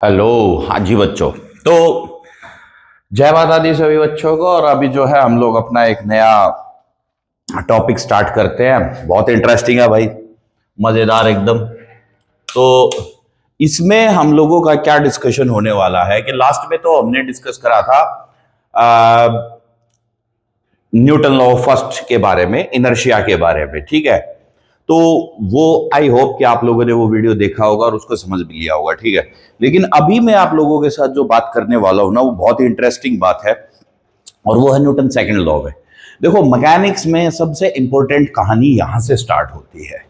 Hello. हाँ जी बच्चों। तो जय माता दी सभी बच्चों को। और अभी जो है हम लोग अपना एक नया टॉपिक स्टार्ट करते हैं। बहुत इंटरेस्टिंग है भाई, मजेदार एकदम। तो इसमें हम लोगों का क्या डिस्कशन होने वाला है कि लास्ट में तो हमने डिस्कस करा था न्यूटन लॉ ऑफ फर्स्ट के बारे में, इनर्शिया के बारे में, ठीक है। तो वो आई होप कि आप लोगों ने वो वीडियो देखा होगा और उसको समझ भी लिया होगा, ठीक है। लेकिन अभी मैं आप लोगों के साथ जो बात करने वाला हूं ना, वो बहुत ही इंटरेस्टिंग बात है और वो है न्यूटन सेकंड लॉ में। देखो, मैकेनिक्स में सबसे इंपॉर्टेंट कहानी यहां से स्टार्ट होती है।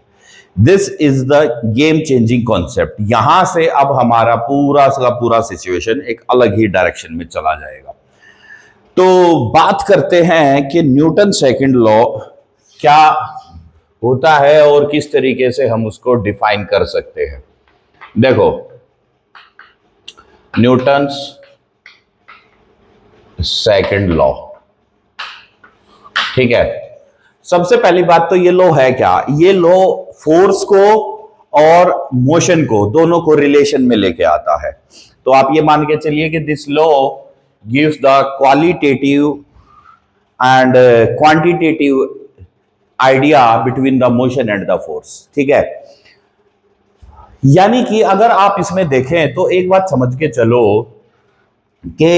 This is the game changing concept. यहां से अब हमारा पूरा का पूरा सिचुएशन एक अलग ही डायरेक्शन में चला जाएगा। तो बात करते हैं कि न्यूटन सेकंड लॉ क्या होता है और किस तरीके से हम उसको डिफाइन कर सकते हैं। देखो, न्यूटन्स सेकंड लॉ, ठीक है। सबसे पहली बात तो ये लॉ है क्या? ये लॉ फोर्स को और मोशन को, दोनों को रिलेशन में लेके आता है। तो आप ये मान के चलिए कि this law gives the qualitative and quantitative idea between the motion and the force, ठीक है। यानी कि अगर आप इसमें देखें तो एक बात समझ के चलो कि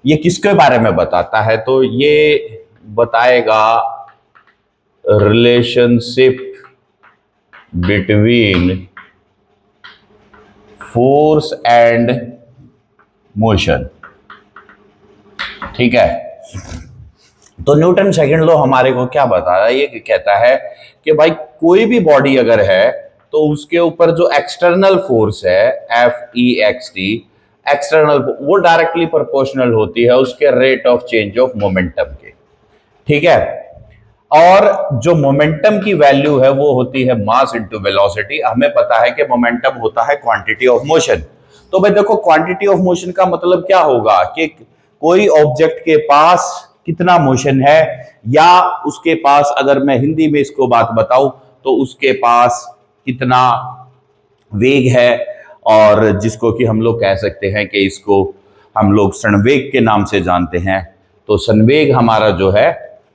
ये किसके बारे में बताता है। तो ये बताएगा relationship between force and motion, ठीक है। तो न्यूटन सेकंड लॉ हमारे को क्या बता रहा है? ये कहता है कि भाई कोई भी बॉडी अगर है तो उसके ऊपर जो एक्सटर्नल फोर्स है F(E)xt, एक्सटर्नल, वो डायरेक्टली प्रोपोर्शनल होती है उसके rate of change of momentum के, ठीक है। और जो मोमेंटम की वैल्यू है वो होती है मास इनटू वेलोसिटी। हमें पता है कि मोमेंटम होता है क्वांटिटी ऑफ मोशन। तो भाई देखो, क्वांटिटी ऑफ मोशन का मतलब क्या होगा कि कोई ऑब्जेक्ट के पास कितना मोशन है, या उसके पास, अगर मैं हिंदी में इसको बात बताऊं तो उसके पास कितना वेग है, और जिसको कि हम लोग कह सकते हैं कि इसको हम लोग संवेग के नाम से जानते हैं। तो संवेग हमारा जो है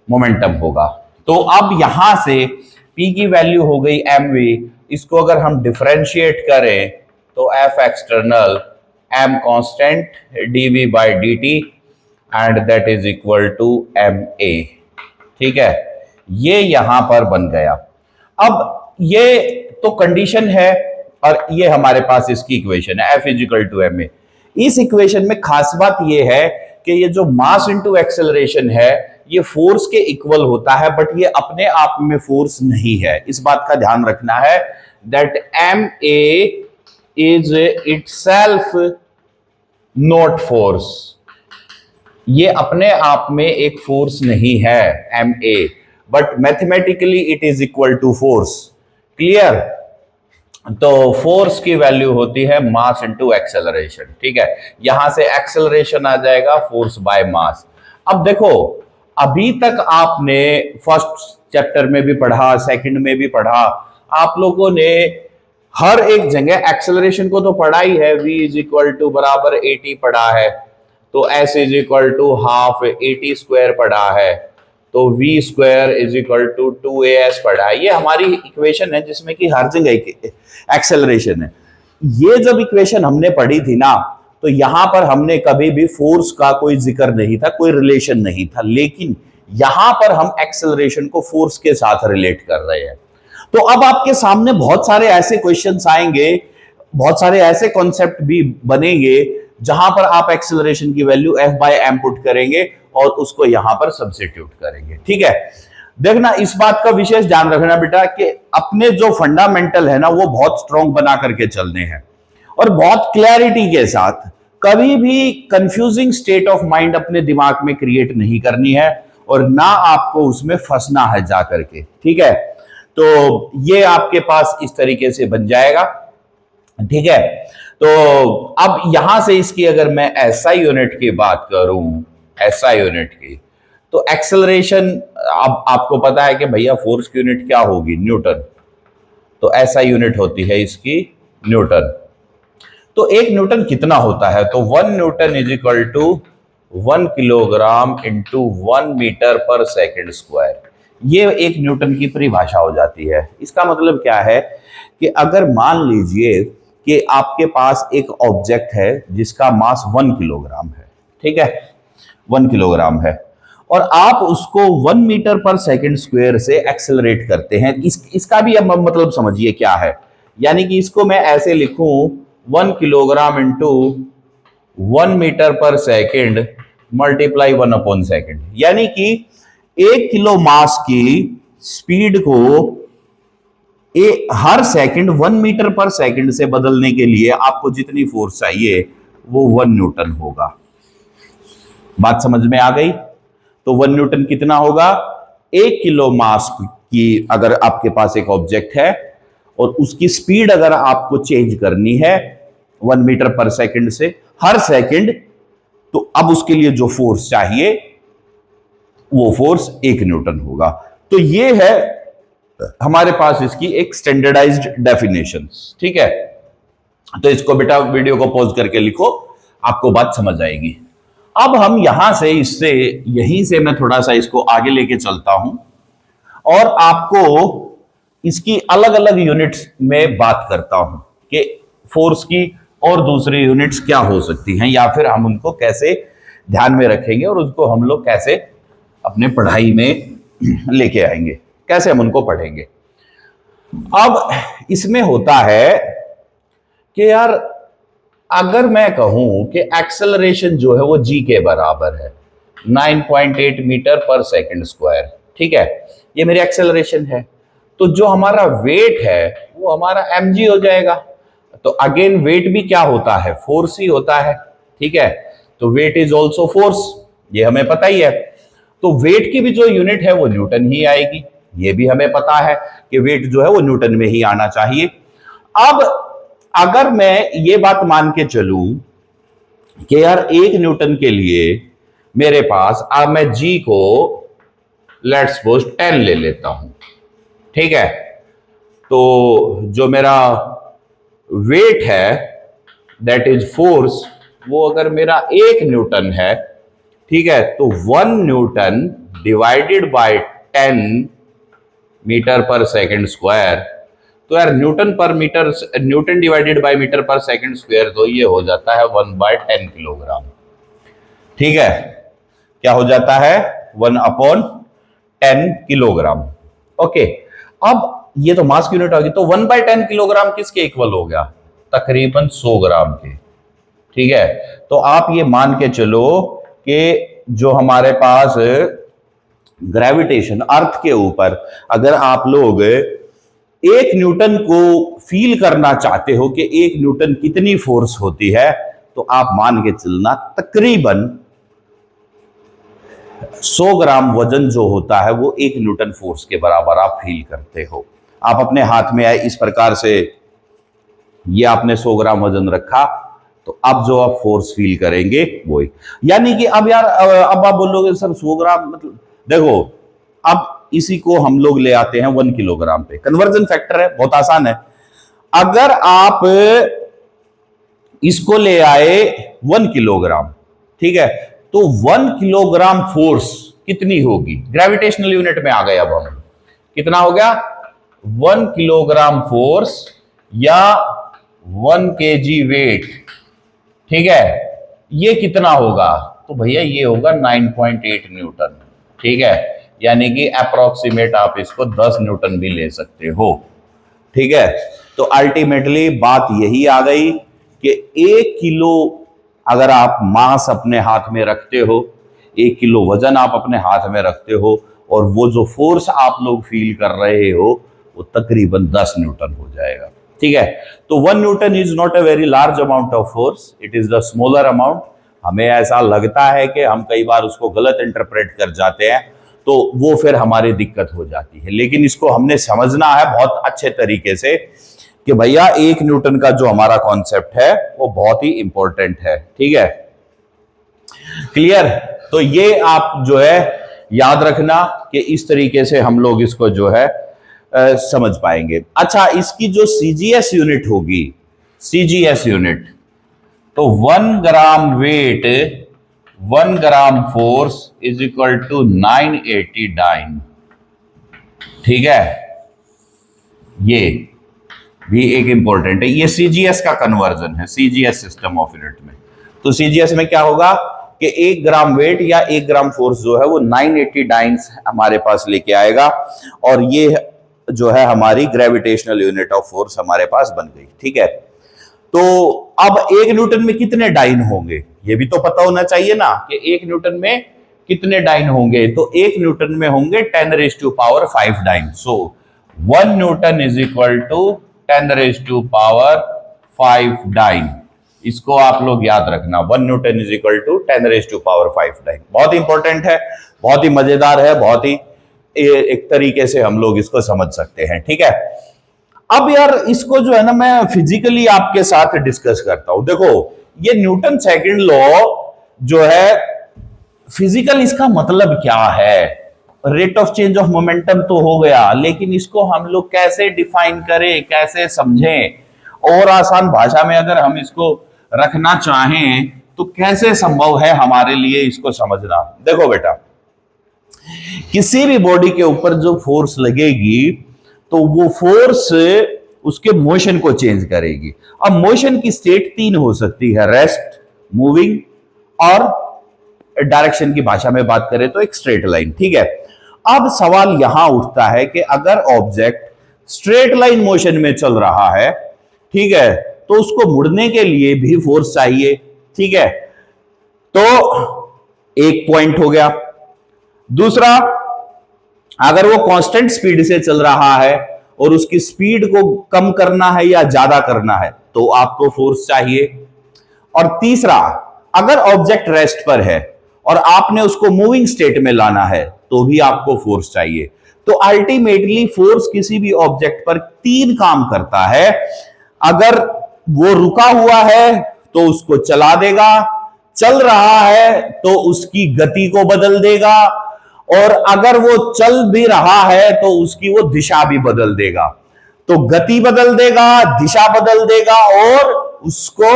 मोमेंटम होगा। तो अब यहां से p की वैल्यू हो गई mv। इसको अगर हम डिफरेंशिएट करें तो f external, m constant, dv by dt and that is equal to ma, ठीक है। ये यहां पर बन गया। अब ये तो कंडीशन है और ये हमारे पास इसकी इक्वेशन है, F equal to M A. इस इक्वेशन में खास बात ये है कि ये जो मास इनटू एक्सेलरेशन है ये फोर्स के इक्वल होता है, बट ये अपने आप में फोर्स नहीं है। इस बात का ध्यान रखना है that M A is itself not force. ये अपने आप में एक फोर्स नहीं है M A, but mathematically it is equal to force. Clear? तो फोर्स की वैल्यू होती है मास इनटू एक्सेलरेशन, ठीक है। यहां से एक्सेलरेशन आ जाएगा फोर्स बाय मास। अब देखो, अभी तक आपने फर्स्ट चैप्टर में भी पढ़ा, सेकंड में भी पढ़ा, आप लोगों ने हर एक जगह एक्सेलरेशन को तो पढ़ा ही है। v इज इक्वल टू बराबर at पढ़ा है, तो s is equal to half at square पढ़ा है, तो v square is equal to 2as पढ़ा है। ये हमारी इक्वेशन है जिसमें कि हर जगह एक्सेलरेशन है। ये जब इक्वेशन हमने पढ़ी थी ना, तो यहां पर हमने कभी भी फोर्स का कोई जिक्र नहीं था, कोई रिलेशन नहीं था। लेकिन यहां पर हम एक्सेलरेशन को फोर्स के साथ रिलेट कर रहे हैं। तो अब आपके सामने बहुत सारे ऐसे क्वेश्चंस आएंगे, बहुत सारे ऐसे कॉन्सेप्ट भी बनेंगे जहां पर आप एक्सेलरेशन की value F by m put करेंगे और उसको यहां पर सब्स्टिट्यूट करेंगे, ठीक है। देखना, इस बात का विशेष ध्यान रखना बेटा कि अपने जो फंडामेंटल है ना वो बहुत स्ट्रॉन्ग बना करके चलने हैं और बहुत क्लैरिटी के साथ। कभी भी कंफ्यूजिंग स्टेट ऑफ माइंड अपने दिमाग में क्रिएट नहीं करनी है और ना आपको उसमें फंसना है जा करके, ठीक है। तो ये आपके पास इस तरीके से बन जाएगा, ठीक है। तो अब यहां से इसकी अगर मैं एसआई यूनिट की बात करूं, एसआई यूनिट की, तो एक्सेलरेशन, अब आपको पता है कि भैया फोर्स की यूनिट क्या होगी? न्यूटन। तो एसआई यूनिट होती है इसकी न्यूटन। तो 1 न्यूटन कितना होता है? तो 1 newton is equal to 1 kilogram into 1 metre per second square. ये 1 न्यूटन की परिभाषा हो जाती है। इसका मतलब क्या है कि अगर मान लीजिए कि आपके पास एक ऑब्जेक्ट है जिसका मास 1 किलोग्राम है, ठीक है, 1 किलोग्राम है, और आप उसको 1 मीटर पर सेकेंड स्क्वायर से एक्सेलरेट करते हैं। इसका भी अब मतलब समझिए क्या है। यानी कि इसको मैं ऐसे लिखूं 1 kilogram into 1 metre per second multiply 1/सेकेंड, यानी कि 1 किलो मास की स्पीड को हर सेकंड 1 मीटर पर सेकेंड से बदलने के लिए आपको जितनी फोर्स चाहिए वो 1 न्यूटन होगा। बात समझ में आ गई? तो 1 न्यूटन कितना होगा? 1 किलो मास की अगर आपके पास एक ऑब्जेक्ट है और उसकी स्पीड अगर आपको चेंज करनी है 1 मीटर पर सेकेंड से हर सेकंड, तो अब उसके लिए जो फोर्स चाहिए वो फोर्स 1 न्यूटन होगा। तो ये है हमारे पास इसकी एक स्टैंडर्डाइज्ड डेफिनेशन, ठीक है। तो इसको बेटा वीडियो को पॉज करके लिखो, आपको बात समझ आएगी। अब हम यहां से यहीं से मैं थोड़ा सा इसको आगे लेके चलता हूं और आपको इसकी अलग अलग यूनिट्स में बात करता हूं कि फोर्स की और दूसरी यूनिट्स क्या हो सकती हैं, या फिर हम उनको कैसे ध्यान में रखेंगे और उसको हम लोग कैसे अपने पढ़ाई में लेके आएंगे, कैसे हम उनको पढ़ेंगे। अब इसमें होता है कि यार अगर मैं कहूं कि एक्सेलरेशन जो है वो जी के बराबर है 9.8 मीटर पर सेकेंड स्क्वायर, ठीक है, ये मेरी एक्सेलरेशन है, तो जो हमारा वेट है वो हमारा mg हो जाएगा। तो अगेन वेट भी क्या होता है? फोर्स ही होता है, ठीक है। तो वेट इज ऑल्सो फोर्स, ये हमें पता ही है। तो वेट की भी जो यूनिट है वो न्यूटन ही आएगी, ये भी हमें पता है कि वेट जो है वो न्यूटन में ही आना चाहिए। अब अगर मैं ये बात मान के चलूं कि यार 1 न्यूटन के लिए मेरे पास अब मैं जी को लेट्स सपोज 10 ले लेता हूं, ठीक है, तो जो मेरा वेट है दैट इज फोर्स, वो अगर मेरा 1 न्यूटन है, ठीक है, तो 1 Newton divided by 10 metre per second square, तो यार Newton divided by metre per second square, तो ये हो जाता है 1/10 किलोग्राम, ठीक है। क्या हो जाता है? 1/10 किलोग्राम। ओके, अब ये तो मास की यूनिट होगी, तो 1/10 किलोग्राम किसके इक्वल हो गया? तकरीबन 100 ग्राम के, ठीक है। तो आप ये मान के चलो कि जो हमारे पास ग्रेविटेशन अर्थ के ऊपर, अगर आप लोग 1 न्यूटन को फील करना चाहते हो कि 1 न्यूटन कितनी फोर्स होती है, तो आप मान के चलना तकरीबन 100 ग्राम वजन जो होता है वो 1 न्यूटन फोर्स के बराबर आप फील करते हो। आप अपने हाथ में आए इस प्रकार से, ये आपने 100 ग्राम वजन रखा, तो अब जो आप फोर्स फील करेंगे वही, यानी कि अब यार अब आप बोलोगे सर 100 ग्राम मतलब, देखो अब इसी को हम लोग ले आते हैं 1 किलोग्राम पे, कन्वर्जन फैक्टर है, बहुत आसान है। अगर आप इसको ले आए 1 किलोग्राम, ठीक है, तो 1 किलोग्राम फोर्स कितनी होगी? ग्रेविटेशनल यूनिट में आ गए अब हम, कितना हो गया? 1 किलोग्राम फोर्स या 1 केजी वेट, ठीक है, ये कितना होगा? तो भैया ये होगा 9.8 न्यूटन, ठीक है, यानी कि अप्रोक्सीमेट आप इसको 10 न्यूटन भी ले सकते हो, ठीक है। तो अल्टीमेटली बात यही आ गई कि 1 किलो अगर आप मास अपने हाथ में रखते हो, 1 किलो वजन आप अपने हाथ में रखते हो, और वो जो फोर्स आप लोग फील कर रहे हो वो तकरीबन 10 न्यूटन हो जाएगा, ठीक है। तो 1 newton is not a very large amount of force, it is the smaller amount. हमें ऐसा लगता है कि हम कई बार उसको गलत इंटरप्रेट कर जाते हैं, तो वो फिर हमारी दिक्कत हो जाती है। लेकिन इसको हमने समझना है बहुत अच्छे तरीके से कि भैया 1 न्यूटन का जो हमारा कॉन्सेप्ट है वो बहुत ही इंपॉर्टेंट है, ठीक है, क्लियर। तो ये आप जो है याद रखना कि इस तरीके से हम लोग इसको जो है समझ पाएंगे। अच्छा, इसकी जो सीजीएस यूनिट होगी, सीजीएस यूनिट, तो 1 gram weight 1 gram force is equal to 980 dyne. ठीक है, ये भी एक इंपॉर्टेंट है। ये सीजीएस का कन्वर्जन है, सीजीएस सिस्टम ऑफ यूनिट में। तो सीजीएस में क्या होगा कि 1 ग्राम वेट या 1 ग्राम फोर्स जो है वो 980 डाइन्स हमारे पास लेके आएगा, और ये जो है हमारी ग्रेविटेशनल यूनिट ऑफ फोर्स हमारे पास बन गई। ठीक है, तो अब 1 न्यूटन में कितने डाइन होंगे ये भी तो पता होना चाहिए ना, कि 1 न्यूटन में कितने डाइन होंगे। तो 1 न्यूटन में होंगे 10⁵ dyne. So 1 newton is equal to 10⁵ dyne. इसको आप लोग याद रखना, 1 newton is equal to 10⁵ dyne. बहुत इंपॉर्टेंट है, बहुत ही मजेदार है, बहुत ही एक तरीके से हम लोग इसको समझ सकते हैं। ठीक है, अब यार इसको जो है ना मैं फिजिकली आपके साथ डिस्कस करता हूं। देखो ये न्यूटन सेकंड लॉ जो है फिजिकल, इसका मतलब क्या है? Rate of change of momentum तो हो गया, लेकिन इसको हम लोग कैसे डिफाइन करें, कैसे समझें, और आसान भाषा में अगर हम इसको रखना चाहें तो कैसे संभव है हमारे लिए इसको समझना? देखो बेटा, किसी भी बॉडी के ऊपर जो फोर्स लगेगी तो वो फोर्स उसके मोशन को चेंज करेगी। अब मोशन की स्टेट 3 हो सकती है, रेस्ट, मूविंग, और डायरेक्शन की भाषा में बात करें तो एक स्ट्रेट लाइन। ठीक है, अब सवाल यहां उठता है कि अगर ऑब्जेक्ट स्ट्रेट लाइन मोशन में चल रहा है, ठीक है, तो उसको मुड़ने के लिए भी फोर्स चाहिए। ठीक है, तो एक पॉइंट हो गया। दूसरा, अगर वो कांस्टेंट स्पीड से चल रहा है और उसकी स्पीड को कम करना है या ज्यादा करना है तो आपको फोर्स चाहिए। और तीसरा, अगर ऑब्जेक्ट रेस्ट पर है और आपने उसको मूविंग स्टेट में लाना है तो भी आपको फोर्स चाहिए। तो अल्टीमेटली फोर्स किसी भी ऑब्जेक्ट पर 3 काम करता है। अगर वो रुका हुआ है तो उसको चला देगा, चल रहा है तो उसकी गति को बदल देगा, और अगर वो चल भी रहा है तो उसकी वो दिशा भी बदल देगा। तो गति बदल देगा, दिशा बदल देगा, और उसको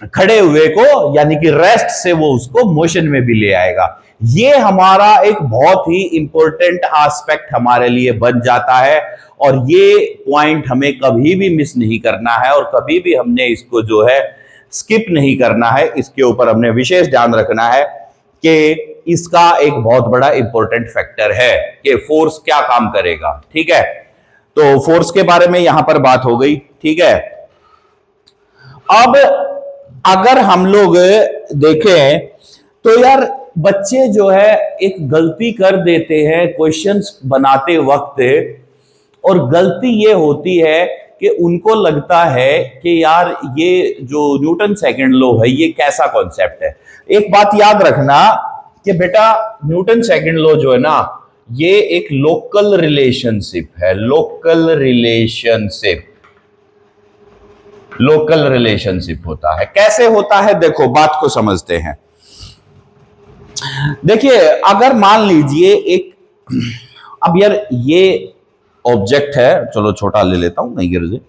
खड़े हुए को यानी कि रेस्ट से वो उसको मोशन में भी ले आएगा। ये हमारा एक बहुत ही इंपॉर्टेंट एस्पेक्ट हमारे लिए बन जाता है, और ये पॉइंट हमें कभी भी मिस नहीं करना है, और कभी भी हमने इसको जो है स्किप नहीं करना है। इसके ऊपर हमने विशेष ध्यान रखना है कि इसका एक बहुत बड़ा इंपॉर्टेंट फैक्टर है कि फोर्स क्या काम करेगा। ठीक है, तो फोर्स के बारे में यहां पर बात हो गई। ठीक है, अब अगर हम लोग देखें तो यार बच्चे जो है एक गलती कर देते हैं क्वेश्चंस बनाते वक्त, और गलती ये होती है कि उनको लगता है कि यार ये जो न्यूटन सेकंड लॉ है ये कैसा कॉन्सेप्ट है। एक बात याद रखना कि बेटा न्यूटन सेकंड लॉ जो है ना ये एक लोकल रिलेशनशिप है। लोकल रिलेशनशिप होता है। कैसे होता है देखो, बात को समझते हैं। देखिए, अगर मान लीजिए एक, अब यार ये ऑब्जेक्ट है, चलो छोटा ले लेता हूं नहीं गिर जाए।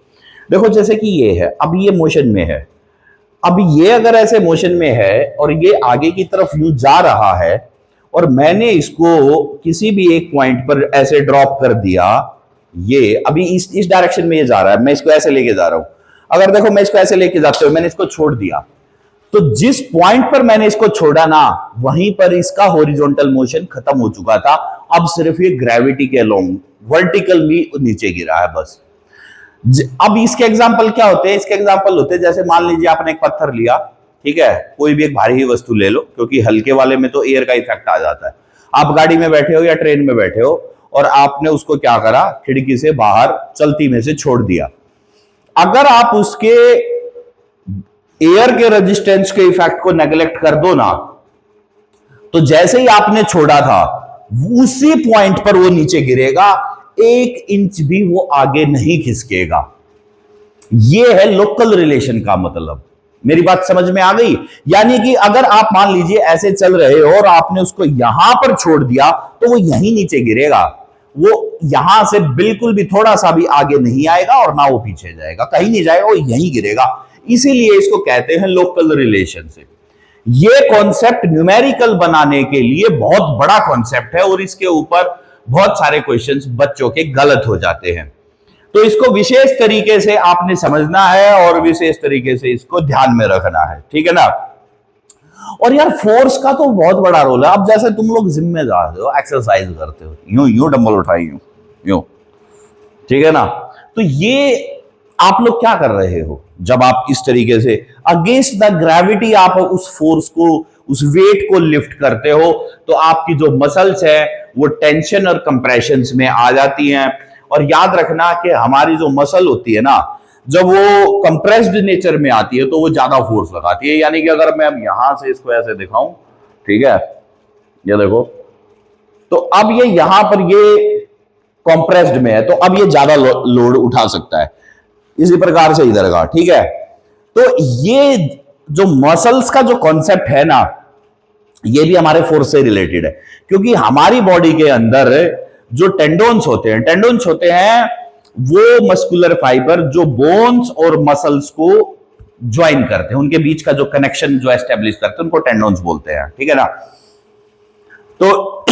देखो जैसे कि ये है, अब ये मोशन में है। अब ये अगर ऐसे मोशन में है और ये आगे की तरफ यूं जा रहा है, और मैंने इसको किसी भी एक पॉइंट पर ऐसे ड्रॉप कर दिया, ये अभी इस डायरेक्शन में ये जा रहा है, मैं इसको ऐसे लेके जा रहा हूं। अगर देखो मैं इसको ऐसे लेके जाते हुए मैंने इसको छोड़ दिया, तो जिस पॉइंट पर मैंने इसको छोड़ा ना वहीं पर इसका हॉरिजॉन्टल मोशन खत्म हो चुका था। अब सिर्फ ये ग्रेविटी के अलोंग वर्टिकली नीचे गिरा है बस। अब इसके एग्जाम्पल क्या होते हैं? इसके एग्जाम्पल होते हैं जैसे मान लीजिए आपने एक पत्थर लिया, ठीक है, कोई भी एक भारी ही वस्तु ले लो, क्योंकि हल्के वाले में तो एयर का इफेक्ट आ जाता है। आप गाड़ी में बैठे हो या ट्रेन में बैठे हो और आपने उसको क्या करा, खिड़की से बाहर चलती में से छोड़ दिया। अगर आप उसके एयर के रेजिस्टेंस के इफेक्ट को नेग्लेक्ट कर दो ना, तो जैसे ही आपने छोड़ा था उसी पॉइंट पर वो नीचे गिरेगा, 1 इंच भी वो आगे नहीं खिसकेगा। ये है लोकल रिलेशन का मतलब। मेरी बात समझ में आ गई? यानी कि अगर आप मान लीजिए ऐसे चल रहे हो और आपने उसको यहां पर छोड़ दिया तो वो यहीं नीचे गिरेगा। वो यहां से बिल्कुल भी थोड़ा सा भी आगे नहीं आएगा और ना वो पीछे जाएगा, कहीं नहीं जाएगा, वो यहीं गिरेगा। इसीलिए इसको कहते हैं लोकल रिलेशनशिप। ये कॉन्सेप्ट न्यूमेरिकल बनाने के लिए बहुत बड़ा कॉन्सेप्ट है और इसके ऊपर बहुत सारे क्वेश्चंस बच्चों के गलत हो जाते हैं। तो इसको विशेष तरीके से आपने समझना है और विशेष तरीके से इसको ध्यान में रखना है, ठीक है ना। और यार फोर्स का तो बहुत बड़ा रोल है। अब जैसे तुम लोग जिम में जाते हो, एक्सरसाइज करते हो, यूं यूं डंबल उठाई, यूं यूं, ठीक है ना। तो ये आप लोग क्या कर रहे हो जब आप इस तरीके से अगेंस्ट द ग्रेविटी आप उस फोर्स को, उस वेट को लिफ्ट करते हो, तो आपकी जो मसल्स है वो टेंशन और कंप्रेशन में आ जाती हैं। और याद रखना कि हमारी जो मसल होती है ना, जब वो कंप्रेस्ड नेचर में आती है तो वो ज्यादा फोर्स लगाती है। यानी कि अगर मैं अब यहां से इसको ऐसे दिखाऊं, ठीक है, ये देखो, तो अब ये यहां पर ये कंप्रेस्ड में है तो अब ये ज्यादा लोड उठा सकता है, इसी प्रकार से इधर का, ठीक है। तो ये जो मसल्स का जो कॉन्सेप्ट है ना, ये भी हमारे फोर्स से रिलेटेड है, क्योंकि हमारी बॉडी के अंदर जो टेंडोन्स होते हैं वो मस्कुलर फाइबर जो बोन्स और मसल्स को ज्वाइन करते हैं, उनके बीच का जो कनेक्शन जो एस्टेब्लिश करते हैं उनको टेंडोन्स बोलते हैं, ठीक है ना। तो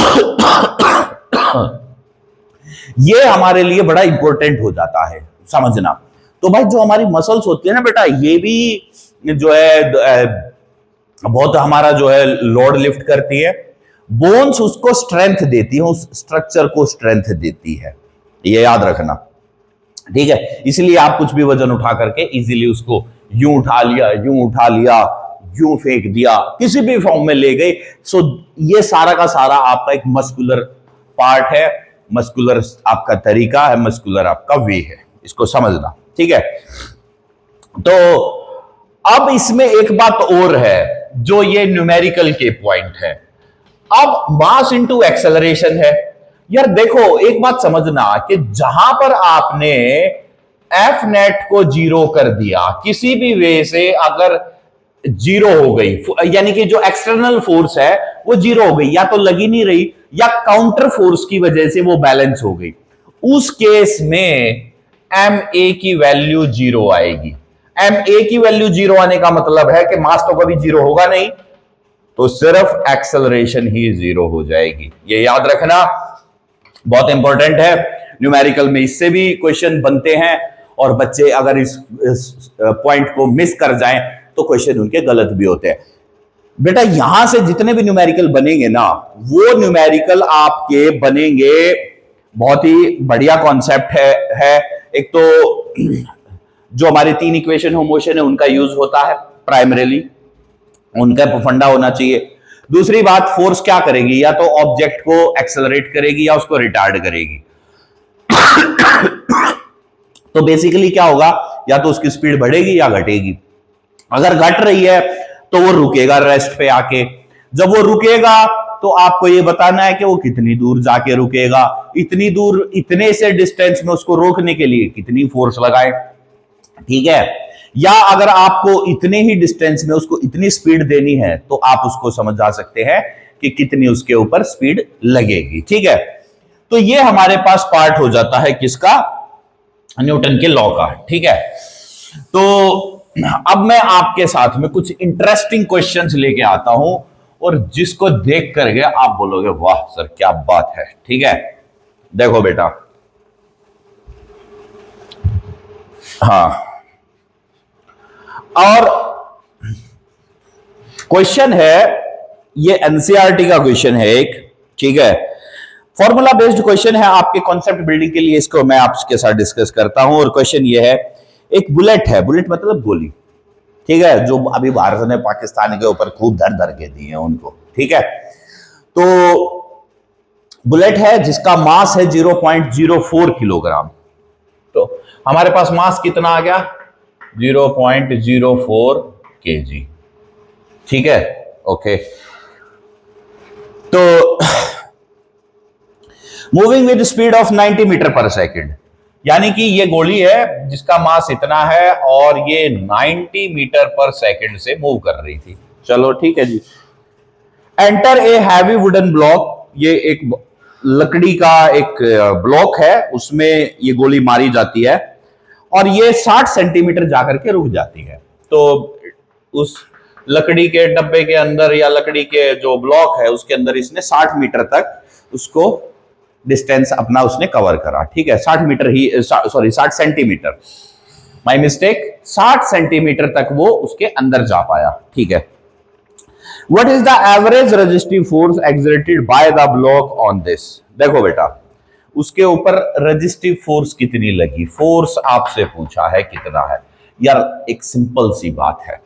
ये हमारे लिए बड़ा इंपॉर्टेंट हो जाता है समझना। तो भाई जो हमारी मसल्स होती है ना बेटा, ये भी जो है बहुत हमारा जो है लोड लिफ्ट करती है। बोन्स उसको स्ट्रेंथ देती है, उस स्ट्रक्चर को स्ट्रेंथ देती है, ये याद रखना, ठीक है। इसलिए आप कुछ भी वजन उठा करके इजीली उसको यूं उठा लिया, यूं उठा लिया, यूं फेंक दिया, किसी भी फॉर्म में ले गए। सो ये सारा का सारा आपका एक मस्कुलर पार्ट है, मस्कुलर आपका तरीका है, मस्कुलर आपका वे है, इसको समझना, ठीक है। तो अब इसमें एक बात और है जो ये न्यूमेरिकल के पॉइंट है। अब मास इनटू एक्सेलरेशन है। यार देखो एक बात समझना कि जहां पर आपने एफ नेट को जीरो कर दिया किसी भी वे से, अगर जीरो हो गई, यानी कि जो एक्सटर्नल फोर्स है वो जीरो हो गई, या तो लगी नहीं रही या काउंटर फोर्स की वजह से वो बैलेंस हो गई, उस केस में एम ए की वैल्यू जीरो आएगी। एम ए की वैल्यू जीरो आने का मतलब है कि मास तो कभी जीरो होगा नहीं, तो सिर्फ एक्सेलरेशन ही जीरो हो जाएगी। ये याद रखना, बहुत इंपॉर्टेंट है। न्यूमेरिकल में इससे भी क्वेश्चन बनते हैं और बच्चे अगर इस पॉइंट को मिस कर जाएं तो क्वेश्चन उनके गलत भी होते हैं। बेटा यहां से जितने भी न्यूमेरिकल बनेंगे ना, वो न्यूमेरिकल आपके बनेंगे, बहुत ही बढ़िया कॉन्सेप्ट है। एक तो जो हमारे 3 इक्वेशन ऑफ मोशन है उनका यूज होता है प्राइमरीली, उनका फंडा होना चाहिए। दूसरी बात, फोर्स क्या करेगी, या तो ऑब्जेक्ट को एक्सेलरेट करेगी या उसको रिटार्ड करेगी। तो बेसिकली क्या होगा, या तो उसकी स्पीड बढ़ेगी या घटेगी। अगर घट रही है तो वो रुकेगा रेस्ट पे आके, जब वो रुकेगा तो आपको ये बताना है कि वो कितनी दूर जाके रुकेगा, इतनी दूर, इतने से डिस्टेंस में उसको रोकने के लिए कितनी फोर्स लगाए, ठीक है। या अगर आपको इतने ही डिस्टेंस में उसको इतनी स्पीड देनी है तो आप उसको समझ जा सकते हैं कि कितनी उसके ऊपर स्पीड लगेगी, ठीक है। तो ये हमारे पास पार्ट हो जाता है किसका, न्यूटन के लॉ का, ठीक है। तो अब मैं आपके साथ में कुछ इंटरेस्टिंग क्वेश्चंस लेके आता हूं और जिसको देख करके आप बोलोगे वाह सर क्या बात है, ठीक है। देखो बेटा, हाँ, और क्वेश्चन है, ये एनसीईआरटी का क्वेश्चन है एक, ठीक है। फॉर्मूला बेस्ड क्वेश्चन है आपके कॉन्सेप्ट बिल्डिंग के लिए, इसको मैं आपके साथ डिस्कस करता हूं। और क्वेश्चन ये है, एक बुलेट है, बुलेट मतलब गोली, ठीक है, जो अभी भारत ने पाकिस्तान के ऊपर खूब धर के दी है उनको, ठीक है। तो बुलेट है जिसका मास है 0.04 किलोग्राम। तो हमारे पास मास कितना आ गया, 0.04 kg, ठीक है, ओके। तो moving with speed of 90 metre per second, यानी कि ये गोली है जिसका मास इतना है और ये 90 मीटर पर सेकेंड से मूव कर रही थी, चलो ठीक है जी। Enter a heavy wooden block, ये एक लकड़ी का एक ब्लॉक है, उसमें ये गोली मारी जाती है और ये 60 सेंटीमीटर जाकर के रुक जाती है। तो उस लकड़ी के डब्बे के अंदर या लकड़ी के जो ब्लॉक है उसके अंदर इसने 60 मीटर तक उसको डिस्टेंस अपना उसने कवर करा, ठीक है, 60 मीटर ही, sorry 60 centimetre, my mistake, 60 centimetre तक वो उसके अंदर जा पाया, ठीक है। What is the average resistive force exerted by the block on this? देखो बेटा, उसके ऊपर रेजिस्टिव फोर्स कितनी लगी, फोर्स आपसे पूछा है कितना है यार। एक सिंपल सी बात है,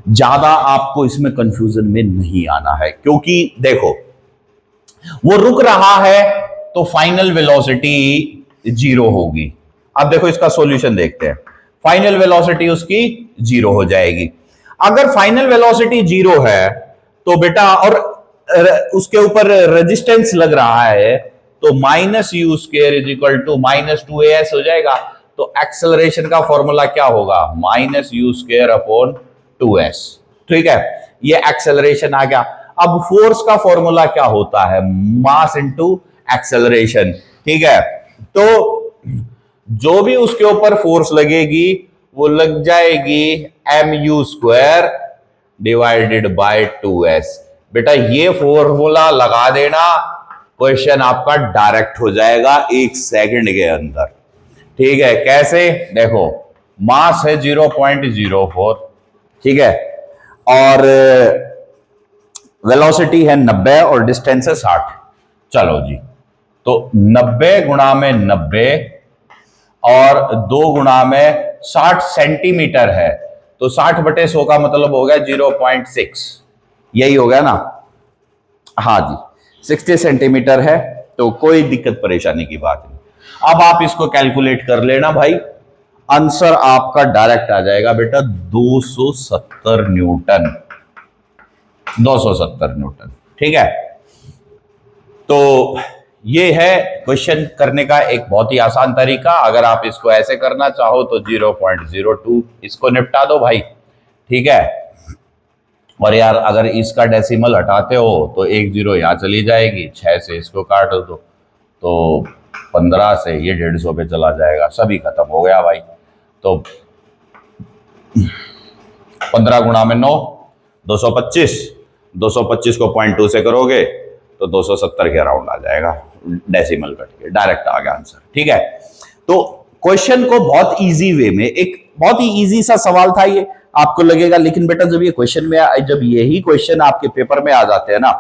ज्यादा आपको इसमें कंफ्यूजन में नहीं आना है, क्योंकि देखो वो रुक रहा है तो फाइनल वेलोसिटी 0 होगी। अब देखो इसका सॉल्यूशन देखते हैं, फाइनल वेलोसिटी उसकी 0 हो जाएगी। अगर फाइनल वेलोसिटी 0 है तो बेटा, और उसके ऊपर रेजिस्टेंस लग रहा है, तो minus u square is equal to minus 2as हो जाएगा। तो एक्सेलरेशन का फॉर्मूला क्या होगा, minus u square upon 2s, ठीक है, ये एक्सेलरेशन आ गया। अब फोर्स का फॉर्मूला क्या होता है, मास इनटू एक्सेलरेशन, ठीक है। तो जो भी उसके ऊपर फोर्स लगेगी वो लग जाएगी mu square divided by 2s। बेटा ये फॉर्मूला लगा देना, क्वेश्चन आपका डायरेक्ट हो जाएगा 1 सेकंड के अंदर, ठीक है। कैसे, देखो मास है 0.04, ठीक है, और वेलोसिटी है 90 और डिस्टेंस है 60। चलो जी, तो 90 गुणा में 90 और 2 गुणा में 60 सेंटीमीटर है, तो 60/100 का मतलब हो गया 0.6, यही हो गया ना, हाँ जी, 60 सेंटीमीटर है, तो कोई दिक्कत परेशानी की बात नहीं। अब आप इसको कैलकुलेट कर लेना भाई, आंसर आपका डायरेक्ट आ जाएगा बेटा 270 न्यूटन, 270 न्यूटन, ठीक है। तो ये है क्वेश्चन करने का एक बहुत ही आसान तरीका। अगर आप इसको ऐसे करना चाहो तो 0.02 इसको निपटा दो भाई, ठीक है। और यार अगर इसका डेसिमल हटाते हो तो 1 0 यहाँ चली जाएगी, 6 से इसको काट दो तो 15 से ये 150 पे चला जाएगा, सभी खत्म हो गया भाई। तो 15 गुणा में 9, 225, 225 को 0.2 से करोगे तो 270 के अराउंड आ जाएगा, डेसिमल कट के डायरेक्ट आ गया आंसर, ठीक है। तो क्वेश्चन को बहुत इजी वे में, एक बहुत ही इजी सा सवाल था ये, आपको लगेगा, लेकिन बेटा जब ये क्वेश्चन में, जब यही क्वेश्चन आपके पेपर में आ जाते हैं ना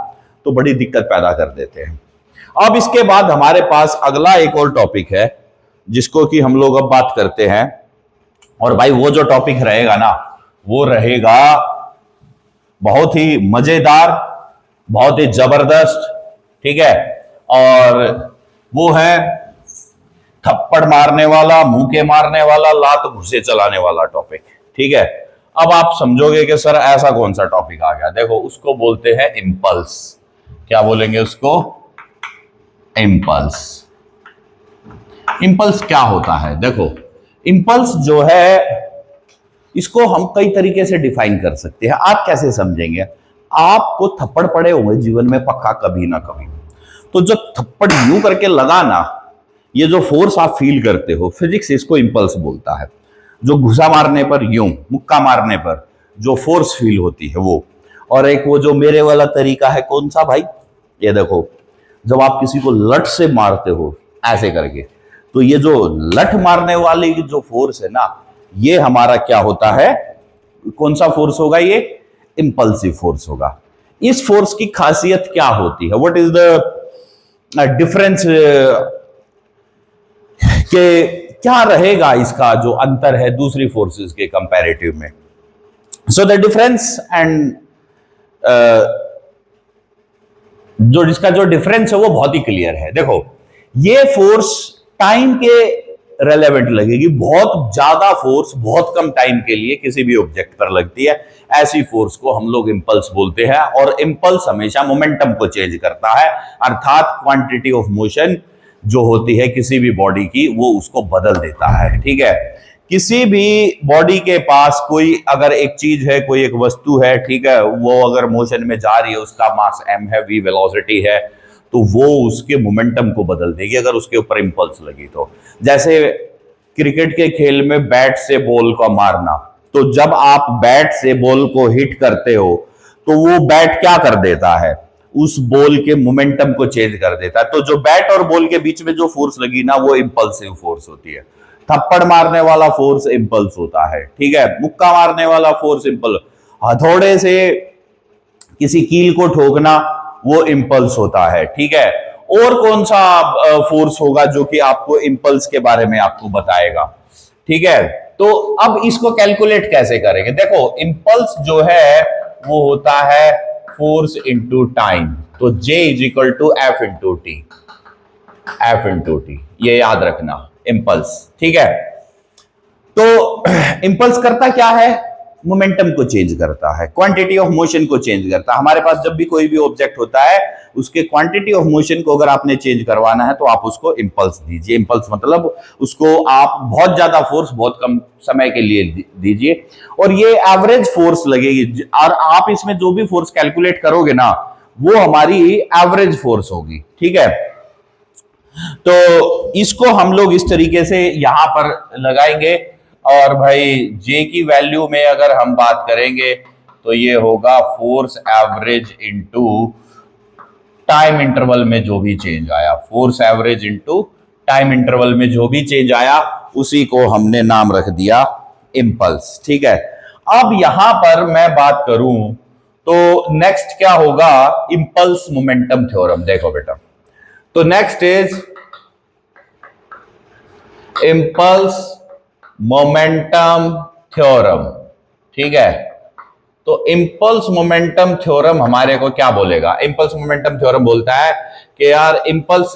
तो बड़ी दिक्कत पैदा कर देते हैं। अब इसके बाद हमारे पास अगला एक और टॉपिक है जिसको कि हम लोग अब बात करते हैं, और भाई वो जो टॉपिक रहेगा ना वो रहेगा बहुत ही मजेदार, बहुत ही जबरदस्त, ठीक है, और वो है थप्पड़ मारने वाला, मुंह के मारने वाला, लात घुसे चलाने वाला टॉपिक, ठीक है। अब आप समझोगे कि सर ऐसा कौन सा टॉपिक आ गया, देखो उसको बोलते हैं इंपल्स। क्या बोलेंगे उसको, इंपल्स। इंपल्स क्या होता है, देखो इंपल्स जो है इसको हम कई तरीके से डिफाइन कर सकते हैं। आप कैसे समझेंगे, आपको थप्पड़ पड़े होंगे जीवन में पक्का कभी ना कभी, तो जो थप्पड़ यूं करके लगा ना, ये जो फोर्स आप फील करते हो, फिजिक्स इसको इंपल्स बोलता है। जो घुसा मारने पर, यूं मुक्का मारने पर जो फोर्स फील होती है वो, और एक वो जो मेरे वाला तरीका है, कौन सा भाई, ये देखो जब आप किसी को लठ से मारते हो ऐसे करके, तो ये जो लठ मारने वाली जो फोर्स है ना, ये हमारा क्या होता है, कौन सा फोर्स होगा, ये इंपल्सिव फोर्स होगा। इस फोर्स की खासियत क्या होती है, व्हाट इज द डिफरेंस, के क्या रहेगा इसका जो अंतर है दूसरी फोर्सेस के कंपैरेटिव में। सो द डिफरेंस एंड जो इसका जो डिफरेंस है वो बहुत ही क्लियर है। देखो ये फोर्स टाइम के रेलेवेंट लगेगी, बहुत ज्यादा फोर्स बहुत कम टाइम के लिए किसी भी ऑब्जेक्ट पर लगती है, ऐसी फोर्स को हम लोग इंपल्स बोलते हैं। और इंपल्स हमेशा मोमेंटम को चेंज करता है, अर्थात क्वांटिटी ऑफ मोशन जो होती है किसी भी बॉडी की वो उसको बदल देता है, ठीक है। किसी भी बॉडी के पास कोई अगर एक चीज है, कोई एक वस्तु है, ठीक है, वो अगर मोशन में जा रही है, उसका मास m है, v वेलोसिटी है, तो वो उसके मोमेंटम को बदल देगी अगर उसके ऊपर इंपल्स लगी तो। जैसे क्रिकेट के खेल में बैट से बॉल को मारना, तो जब आप बैट से बॉल को हिट करते हो तो वो बैट क्या कर देता है, उस बॉल के मोमेंटम को चेंज कर देता है। तो जो बैट और बॉल के बीच में जो फोर्स लगी ना, वो इंपल्सिव फोर्स होती है। थप्पड़ मारने वाला फोर्स इंपल्स होता है, ठीक है। मुक्का मारने वाला फोर्स इंपल्स, हथौड़े से किसी कील को ठोकना वो इंपल्स होता है, ठीक है। और कौन सा फोर्स होगा जो कि आपको इंपल्स के बारे में आपको बताएगा, ठीक है। तो अब इसको कैलकुलेट कैसे करेंगे, देखो इंपल्स जो है वो होता है फोर्स इंटू टाइम। तो J is equal to F into T, F into T, ये याद रखना इंपल्स, ठीक है। तो इंपल्स करता क्या है, मोमेंटम को चेंज करता है, क्वांटिटी ऑफ मोशन को चेंज करता है। हमारे पास जब भी कोई भी ऑब्जेक्ट होता है उसके क्वांटिटी ऑफ मोशन को अगर आपने चेंज करवाना है तो आप उसको इंपल्स दीजिए। इंपल्स मतलब उसको आप बहुत ज्यादा फोर्स बहुत कम समय के लिए दीजिए और ये एवरेज फोर्स लगेगी। और आप इसमें जो भी फोर्स कैलकुलेट करोगे ना वो हमारी एवरेज फोर्स होगी, ठीक है। तो इसको हम लोग इस तरीके से यहां पर लगाएंगे और भाई J की वैल्यू में अगर हम बात करेंगे तो ये होगा force average into time interval में जो भी चेंज आया, force average into time interval में जो भी चेंज आया उसी को हमने नाम रख दिया इंपल्स, ठीक है। अब यहां पर मैं बात करूं तो नेक्स्ट क्या होगा, इंपल्स मोमेंटम थ्योरम। देखो बेटा, तो next is impulse momentum theorem, ठीक है। तो इंपल्स मोमेंटम थ्योरम हमारे को क्या बोलेगा, इंपल्स मोमेंटम थ्योरम बोलता है कि यार इंपल्स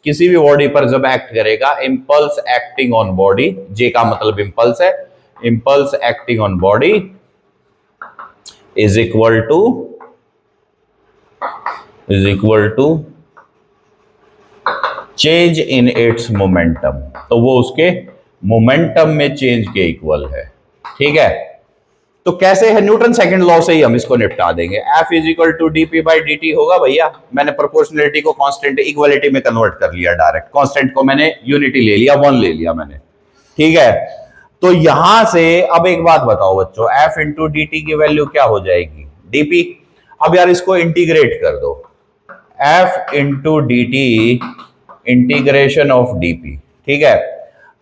किसी भी बॉडी पर जब एक्ट करेगा, impulse acting on body, J का मतलब इंपल्स है, impulse acting on body is equal to change in its momentum. तो वो उसके मोमेंटम में चेंज के इक्वल है, ठीक है। तो कैसे है, न्यूटन सेकंड लॉ से ही हम इसको निपटा देंगे। F is equal to dp by dt होगा भैया। मैंने प्रोपोर्शनलिटी को कांस्टेंट इक्वालिटी में कन्वर्ट कर लिया, डायरेक्ट कांस्टेंट को मैंने यूनिटी ले लिया, 1 ले लिया मैंने, ठीक है। तो यहां से अब एक बात बताओ बच्चों, F इंटू डी की वैल्यू क्या हो जाएगी, dp। अब यार इसको इंटीग्रेट कर दो, F into D integration of dp, ठीक है।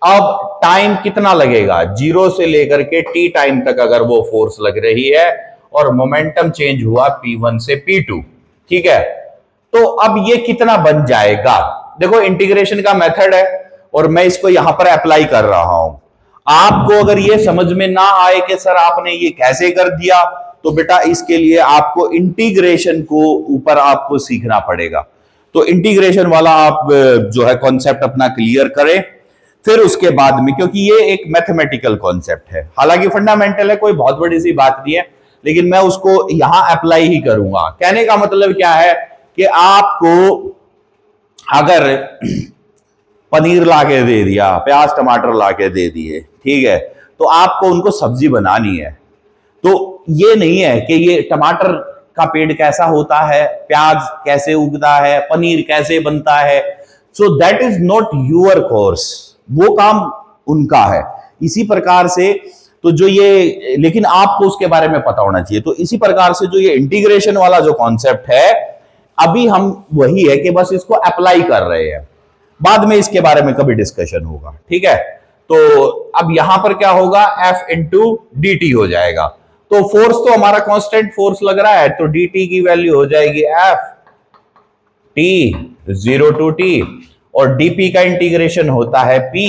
अब टाइम कितना लगेगा, 0 से लेकर के t टाइम तक अगर वो फोर्स लग रही है और मोमेंटम चेंज हुआ p1 से p2, ठीक है। तो अब ये कितना बन जाएगा, देखो इंटीग्रेशन का मेथड है और मैं इसको यहां पर अप्लाई कर रहा हूं। आपको अगर ये समझ में ना आए कि सर आपने ये कैसे कर दिया, तो बेटा इसके लिए आपको इंटीग्रेशन को ऊपर आपको सीखना पड़ेगा। तो इंटीग्रेशन वाला आप जो है कॉन्सेप्ट अपना क्लियर करें, फिर उसके बाद में, क्योंकि ये एक मैथमेटिकल कॉन्सेप्ट है, हालांकि फंडामेंटल है, कोई बहुत बड़ी सी बात नहीं है, लेकिन मैं उसको यहां अप्लाई ही करूंगा। कहने का मतलब क्या है कि आपको अगर पनीर लाके दे दिया, प्याज टमाटर लाके दे दिए, ठीक है, तो आपको उनको सब्जी बनानी है। तो ये नहीं है कि ये टमाटर का पेड़ कैसा होता है, प्याज कैसे उगता है, पनीर कैसे बनता है, so that is not your course, वो काम उनका है। इसी प्रकार से तो जो ये, लेकिन आपको उसके बारे में पता होना चाहिए। तो इसी प्रकार से जो ये इंटीग्रेशन वाला जो कॉन्सेप्ट है, अभी हम वही है कि बस इसको अप्लाई कर रहे हैं, बाद में इसके बारे में कभी डिस्कशन होगा, ठीक है। तो अब यहां पर क्या होगा, F इंटू डी टी हो जाएगा। तो फोर्स तो हमारा कांस्टेंट फोर्स लग रहा है, तो डी टी की वैल्यू हो जाएगी F टी 0 टू टी, और dp का इंटीग्रेशन होता है p,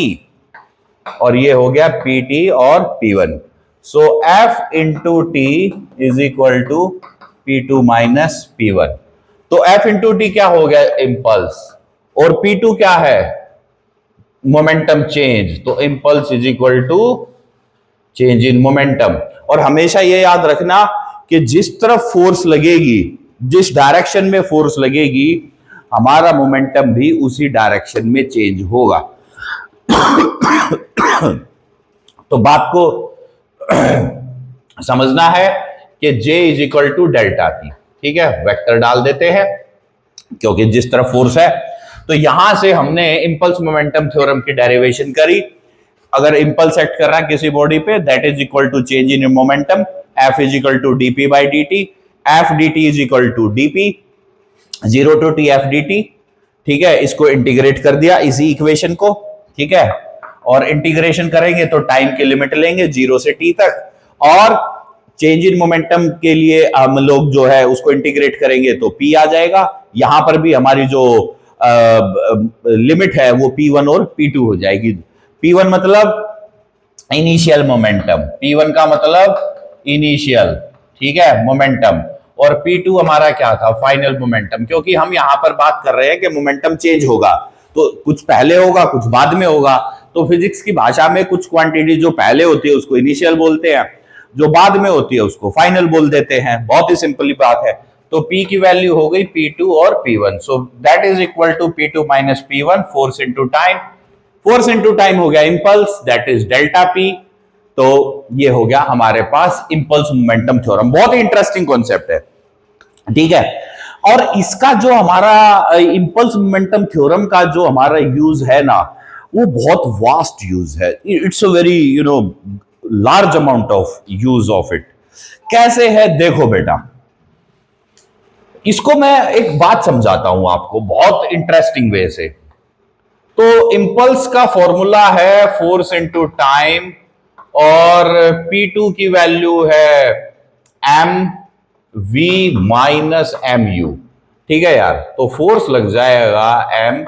और ये हो गया pt और p1। So f into T is equal to p2 minus p1। तो f इंटू टी क्या हो गया, इंपल्स, और p2 क्या है, मोमेंटम चेंज। तो impulse is equal to change in momentum. और हमेशा ये याद रखना कि जिस तरफ फोर्स लगेगी, जिस डायरेक्शन में फोर्स लगेगी, हमारा मोमेंटम भी उसी डायरेक्शन में चेंज होगा। तो बात को समझना है कि J is equal to delta P, ठीक है। वेक्टर डाल देते हैं क्योंकि जिस तरफ फोर्स है। तो यहां से हमने इंपल्स मोमेंटम थ्योरम की डेरिवेशन करी। अगर इंपल्स एक्ट कर रहा है किसी बॉडी पे, that is equal to change in momentum, F is equal to DP by D T, F D T is equal to DP 0 to T F D T. ठीक है, इसको इंटीग्रेट कर दिया इसी इक्वेशन को। ठीक है, और इंटीग्रेशन करेंगे तो टाइम की लिमिट लेंगे 0 से टी तक, और चेंज इन मोमेंटम के लिए हम लोग जो है उसको इंटीग्रेट करेंगे तो पी आ जाएगा। यहां पर भी हमारी जो लिमिट है वो P1 और P2 हो जाएगी। P1 मतलब इनिशियल मोमेंटम, P1 का मतलब इनिशियल, ठीक है, मोमेंटम, और P2 हमारा क्या था, फाइनल मोमेंटम। क्योंकि हम यहां पर बात कर रहे हैं कि मोमेंटम चेंज होगा, तो कुछ पहले होगा कुछ बाद में होगा। तो फिजिक्स की भाषा में कुछ क्वांटिटी जो पहले होती है उसको इनिशियल बोलते हैं, जो बाद में होती है उसको फाइनल बोल देते हैं। बहुत ही सिंपल बात है। तो P की वैल्यू हो गई P2 और P1, so that is equal to P2 minus P1, force into time, force into time हो गया impulse, that is delta P। तो ये हो गया हमारे पास इंपल्स मोमेंटम थ्योरम। बहुत ही इंटरेस्टिंग कॉन्सेप्ट है, ठीक है। और इसका जो हमारा इंपल्स मोमेंटम थ्योरम का जो हमारा यूज है ना, वो बहुत वास्ट यूज है। It's a very large amount of use of it. कैसे है देखो बेटा, इसको मैं एक बात समझाता हूं आपको बहुत इंटरेस्टिंग वे से। तो इंपल्स का फॉर्मूला है फोर्स इंटू टाइम, और P2 की वैल्यू है M V minus M U. ठीक है यार, तो फोर्स लग जाएगा M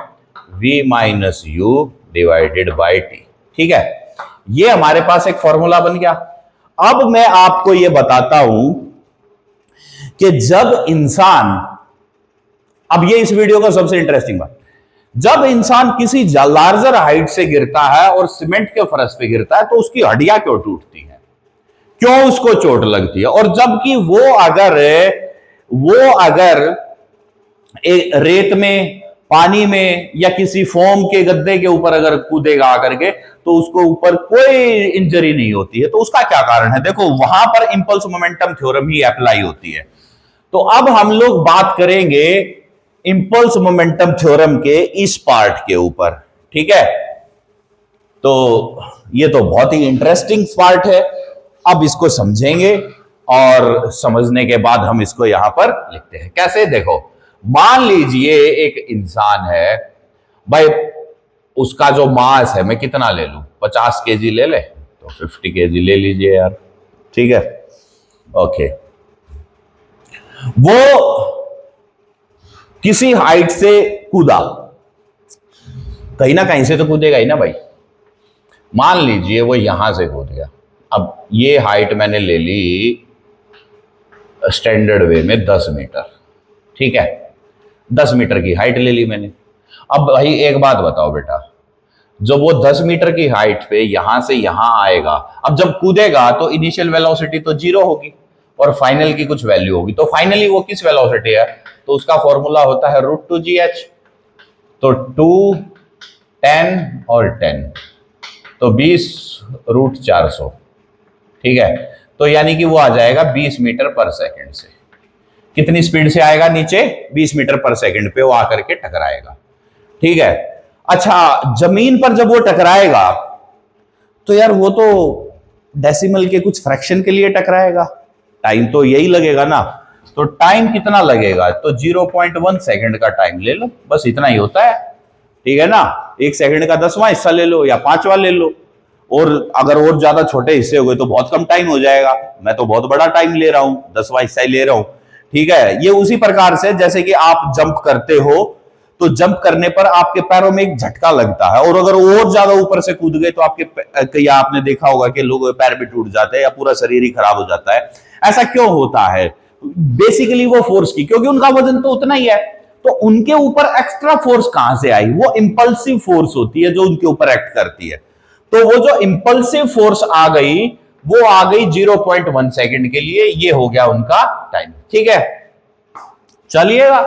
V minus U divided by T. ठीक है, ये हमारे पास एक फॉर्मूला बन गया। अब मैं आपको यह बताता हूं कि जब इंसान, अब ये इस वीडियो का सबसे इंटरेस्टिंग बात, जब इंसान किसी लार्जर हाइट से गिरता है और सीमेंट के फर्श पे गिरता है तो उसकी हड्डियां क्यों टूटती हैं, क्यों उसको चोट लगती है। और जबकि वो अगर एक रेत में, पानी में, या किसी फोम के गद्दे के ऊपर अगर कूदेगा आकर के, तो उसको ऊपर कोई इंजरी नहीं होती है। तो उसका क्या कारण है, देखो वहां पर इंपल्स मोमेंटम थ्योरम ही अप्लाई होती है। तो अब हम लोग बात करेंगे इंपल्स मोमेंटम थ्योरम के इस पार्ट के ऊपर। ठीक है, तो ये तो बहुत ही इंटरेस्टिंग पार्ट है। अब इसको समझेंगे और समझने के बाद हम इसको यहां पर लिखते हैं। कैसे, देखो मान लीजिए एक इंसान है भाई, उसका जो मास है, मैं कितना ले लूं, 50 केजी ले ले, तो 50 केजी ले लीजिए यार। ठीक है, ओके, वो किसी हाइट से कूदा, कहीं ना कहीं से तो कूदेगा ही ना भाई। मान लीजिए वो यहां से कूद गया। अब ये हाइट मैंने ले ली स्टैंडर्ड वे में 10 मीटर। ठीक है, 10 मीटर की हाइट ले ली मैंने। अब भाई एक बात बताओ बेटा, जब वो 10 मीटर की हाइट पे यहां से यहां आएगा, अब जब कूदेगा तो इनिशियल वेलोसिटी तो 0 होगी और फाइनल की कुछ वैल्यू होगी। तो फाइनली वो किस वेलोसिटी है, तो उसका फॉर्मूला होता है √2gh। तो 2, 10 और 10, तो 20 √400। ठीक है, तो यानी कि वो आ जाएगा 20 मीटर पर सेकंड से। कितनी स्पीड से आएगा नीचे, 20 मीटर पर सेकंड पे वो आकर के टकराएगा। ठीक है, अच्छा जमीन पर जब वो टकराएगा तो यार वो तो डेसिमल के कुछ फ्रैक्शन के लिए टकराएगा, टाइम तो यही लगेगा ना। तो टाइम कितना लगेगा, तो 0.1 सेकंड का टाइम ले लो, बस इतना ही होता है। ठीक है ना, 1 सेकंड का 10वां हिस्सा ले लो या 5वां ले लो, और अगर और ज्यादा छोटे हिस्से हो गए तो बहुत कम टाइम हो जाएगा। मैं तो बहुत बड़ा टाइम ले रहा हूं, 10वां हिस्सा ही ले रहा हूं। ठीक है, ये उसी प्रकार से जैसे कि आप जंप करते हो, तो जंप करने पर आपके पैरों में एक झटका लगता है, और अगर और ज्यादा ऊपर से कूद गए तो आपके, या आपने देखा होगा कि लोगों के पैर भी टूट जाते हैं या पूरा शरीर ही खराब हो जाता है। ऐसा क्यों होता है, बेसिकली वो फोर्स की, क्योंकि उनका वजन तो उतना ही है। तो उनके ऊपर एक्स्ट्रा फोर्स कहां से आई, वो इंपल्सिव फोर्स होती है जो उनके ऊपर एक्ट करती है। तो वो जो इंपल्सिव फोर्स आ गई, वो आ गई 0.1 सेकंड के लिए, ये हो गया उनका टाइम। ठीक है, चलिएगा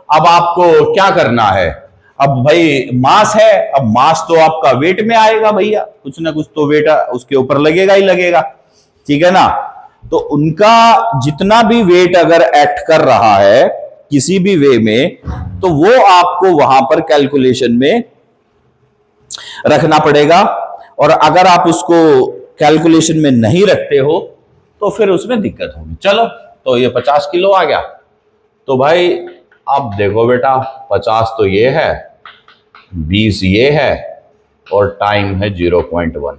अब आपको क्या करना है। अब भाई मास है, अब मास तो आपका वेट में आएगा भैया, कुछ ना कुछ तो वेट उसके ऊपर लगेगा ही लगेगा। ठीक है ना, तो उनका जितना भी वेट अगर एक्ट कर रहा है किसी भी वे में, तो वो आपको वहां पर कैलकुलेशन में रखना पड़ेगा। और अगर आप उसको कैलकुलेशन में नहीं रखते हो तो फिर उसमें दिक्कत होगी। चलो, तो ये 50 किलो आ गया। तो भाई अब देखो बेटा, 50 तो ये है, 20 ये है, और टाइम है 0.1,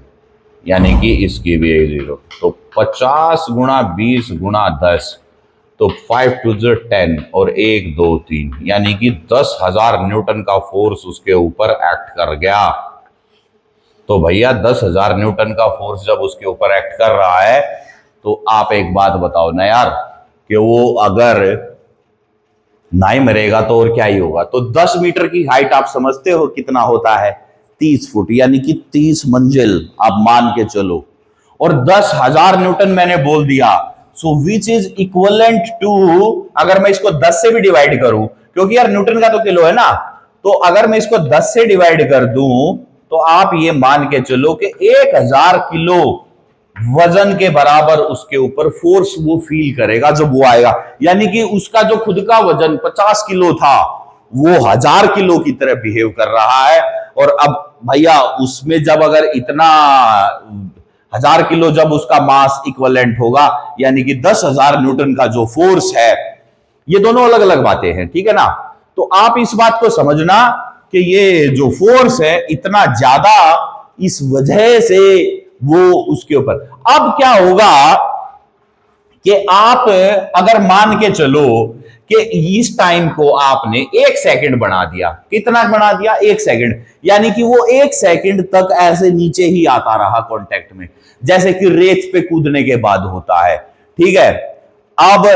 यानी कि इसकी भी एक जीरो। तो 50 गुणा 20 गुणा 10, तो 5 टू 10 और 1 2 3, यानी कि 10,000 न्यूटन का फोर्स उसके ऊपर एक्ट कर गया। तो भैया 10,000 न्यूटन का फोर्स जब उसके ऊपर एक्ट कर रहा है, तो आप एक बात बताओ ना यार, कि वो अगर नहीं मरेगा तो और क्या ही होगा। तो 10 मीटर की हाइट आप समझते हो कितना होता है? 30 फुट, यानी कि 30 मंजिल आप मान के चलो। और 10,000 न्यूटन मैंने बोल दिया, सो विच इज इक्वलेंट टू, अगर मैं इसको 10 से भी डिवाइड करूं, क्योंकि यार न्यूटन का तो किलो है ना, तो अगर मैं इसको 10 से डिवाइड कर दूं, तो आप ये मान के चलो कि 1000 किलो वजन के बराबर उसके ऊपर फोर्स वो फील करेगा जब वो आएगा। यानी कि उसका जो खुद का वजन 50 किलो था, वो 1000 किलो की तरह बिहेव कर रहा है। और अब भैया उसमें जब अगर इतना 1000 किलो जब उसका मास इक्वलेंट होगा, यानी कि 10,000 न्यूटन का जो फोर्स है, ये दोनों अलग अलग बातें हैं, ठीक है ना। तो आप इस बात को समझना कि ये जो फोर्स है इतना ज्यादा, इस वजह से वो उसके ऊपर। अब क्या होगा कि आप अगर मान के चलो कि इस टाइम को आपने 1 सेकंड बना दिया, कितना बना दिया? 1 सेकंड, यानी कि वो 1 सेकंड तक ऐसे नीचे ही आता रहा कांटेक्ट में, जैसे कि रेत पे कूदने के बाद होता है, ठीक है। अब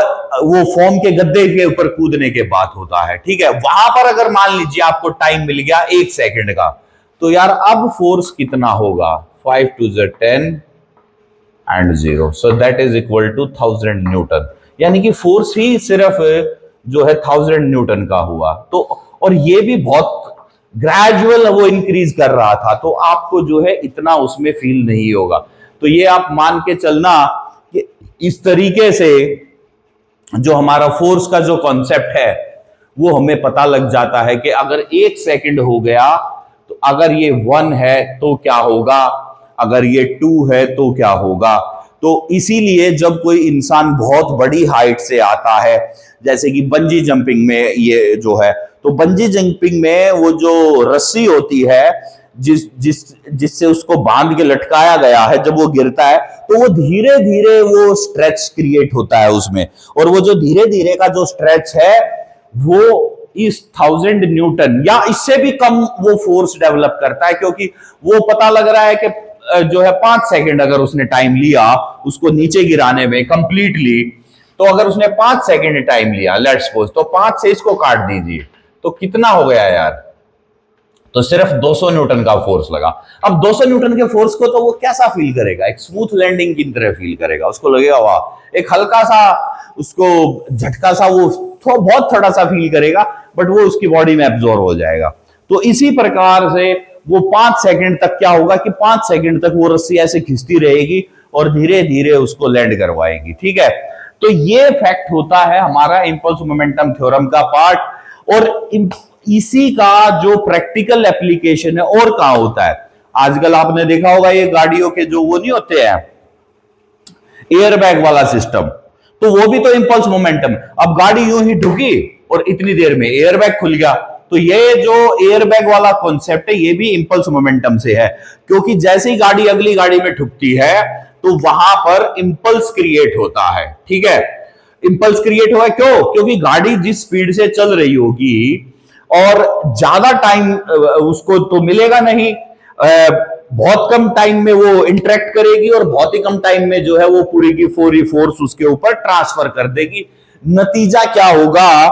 वो फोम के गद्दे के ऊपर कूदने के बाद होता है, ठीक है। वहां पर अगर मान लीजिए आपको टाइम मिल गया 1 सेकंड का, तो यार अब फोर्स कितना होगा? 5 to 10 and 0, so that is equal to 1000 newton, यानी कि फोर्स ही सिर्फ जो है 1000 न्यूटन का हुआ। तो और ये भी बहुत ग्रेजुअल वो इंक्रीज कर रहा था, तो आपको जो है इतना उसमें फील नहीं होगा। तो ये आप मान के चलना कि इस तरीके से जो हमारा फोर्स का जो कॉन्सेप्ट है, वो हमें पता लग जाता है कि अगर 1 सेकंड हो गया, तो अगर ये 1 है तो क्या होगा, अगर ये 2 है तो क्या होगा। तो इसीलिए जब कोई इंसान बहुत बड़ी हाइट से आता है, जैसे कि बंजी जंपिंग में ये जो है, तो बंजी जंपिंग में वो जो रस्सी होती है, जिससे उसको बांध के लटकाया गया है, जब वो गिरता है तो वो धीरे धीरे वो स्ट्रेच क्रिएट होता है उसमें। और वो जो धीरे धीरे का जो स्ट्रेच है, वो इस 1000 न्यूटन या इससे भी कम वो फोर्स डेवलप करता है, क्योंकि वो पता लग रहा है कि जो है 5 सेकंड अगर उसने टाइम लिया उसको नीचे गिराने में कंप्लीटली, तो अगर उसने 5 सेकंड टाइम लिया, लेट्स सपोज, तो 5 से इसको काट दीजिए, तो कितना हो गया यार? तो सिर्फ 200 न्यूटन का फोर्स लगा। अब 200 न्यूटन के फोर्स को तो वो कैसा फील करेगा? एक स्मूथ लैंडिंग की तरह फील करेगा, उसको लगेगा वाह, एक हल्का सा उसको झटका सा वो बहुत थोड़ा सा फील करेगा, बट वो उसकी बॉडी में एब्जॉर्ब हो जाएगा। तो इसी प्रकार से वो 5 सेकंड तक क्या होगा कि 5 सेकंड तक वो रस्सी ऐसे खींचती रहेगी और धीरे धीरे उसको लैंड करवाएगी, ठीक है। तो ये फैक्ट होता है हमारा इंपल्स मोमेंटम थ्योरम का पार्ट। और इसी का जो प्रैक्टिकल एप्लीकेशन है और कहां होता है, आजकल आपने देखा होगा ये गाड़ियों के जो वो नहीं होते हैं एयरबैग वाला सिस्टम, तो वो भी तो इंपल्स मोमेंटम। अब गाड़ी यूं ही ढुकी और इतनी देर में एयरबैग खुल गया, तो ये जो एयरबैग वाला कॉन्सेप्ट है ये भी इंपल्स मोमेंटम से है, क्योंकि जैसे ही गाड़ी अगली गाड़ी में ठुकती है तो वहां पर इंपल्स क्रिएट होता है, ठीक है। इंपल्स क्रिएट हुआ क्यों? क्योंकि गाड़ी जिस स्पीड से चल रही होगी और ज्यादा टाइम उसको तो मिलेगा नहीं, बहुत कम टाइम में वो इंटरेक्ट करेगी और बहुत ही कम टाइम में जो है वो पूरी की पूरी फोर्स उसके ऊपर ट्रांसफर कर देगी। नतीजा क्या होगा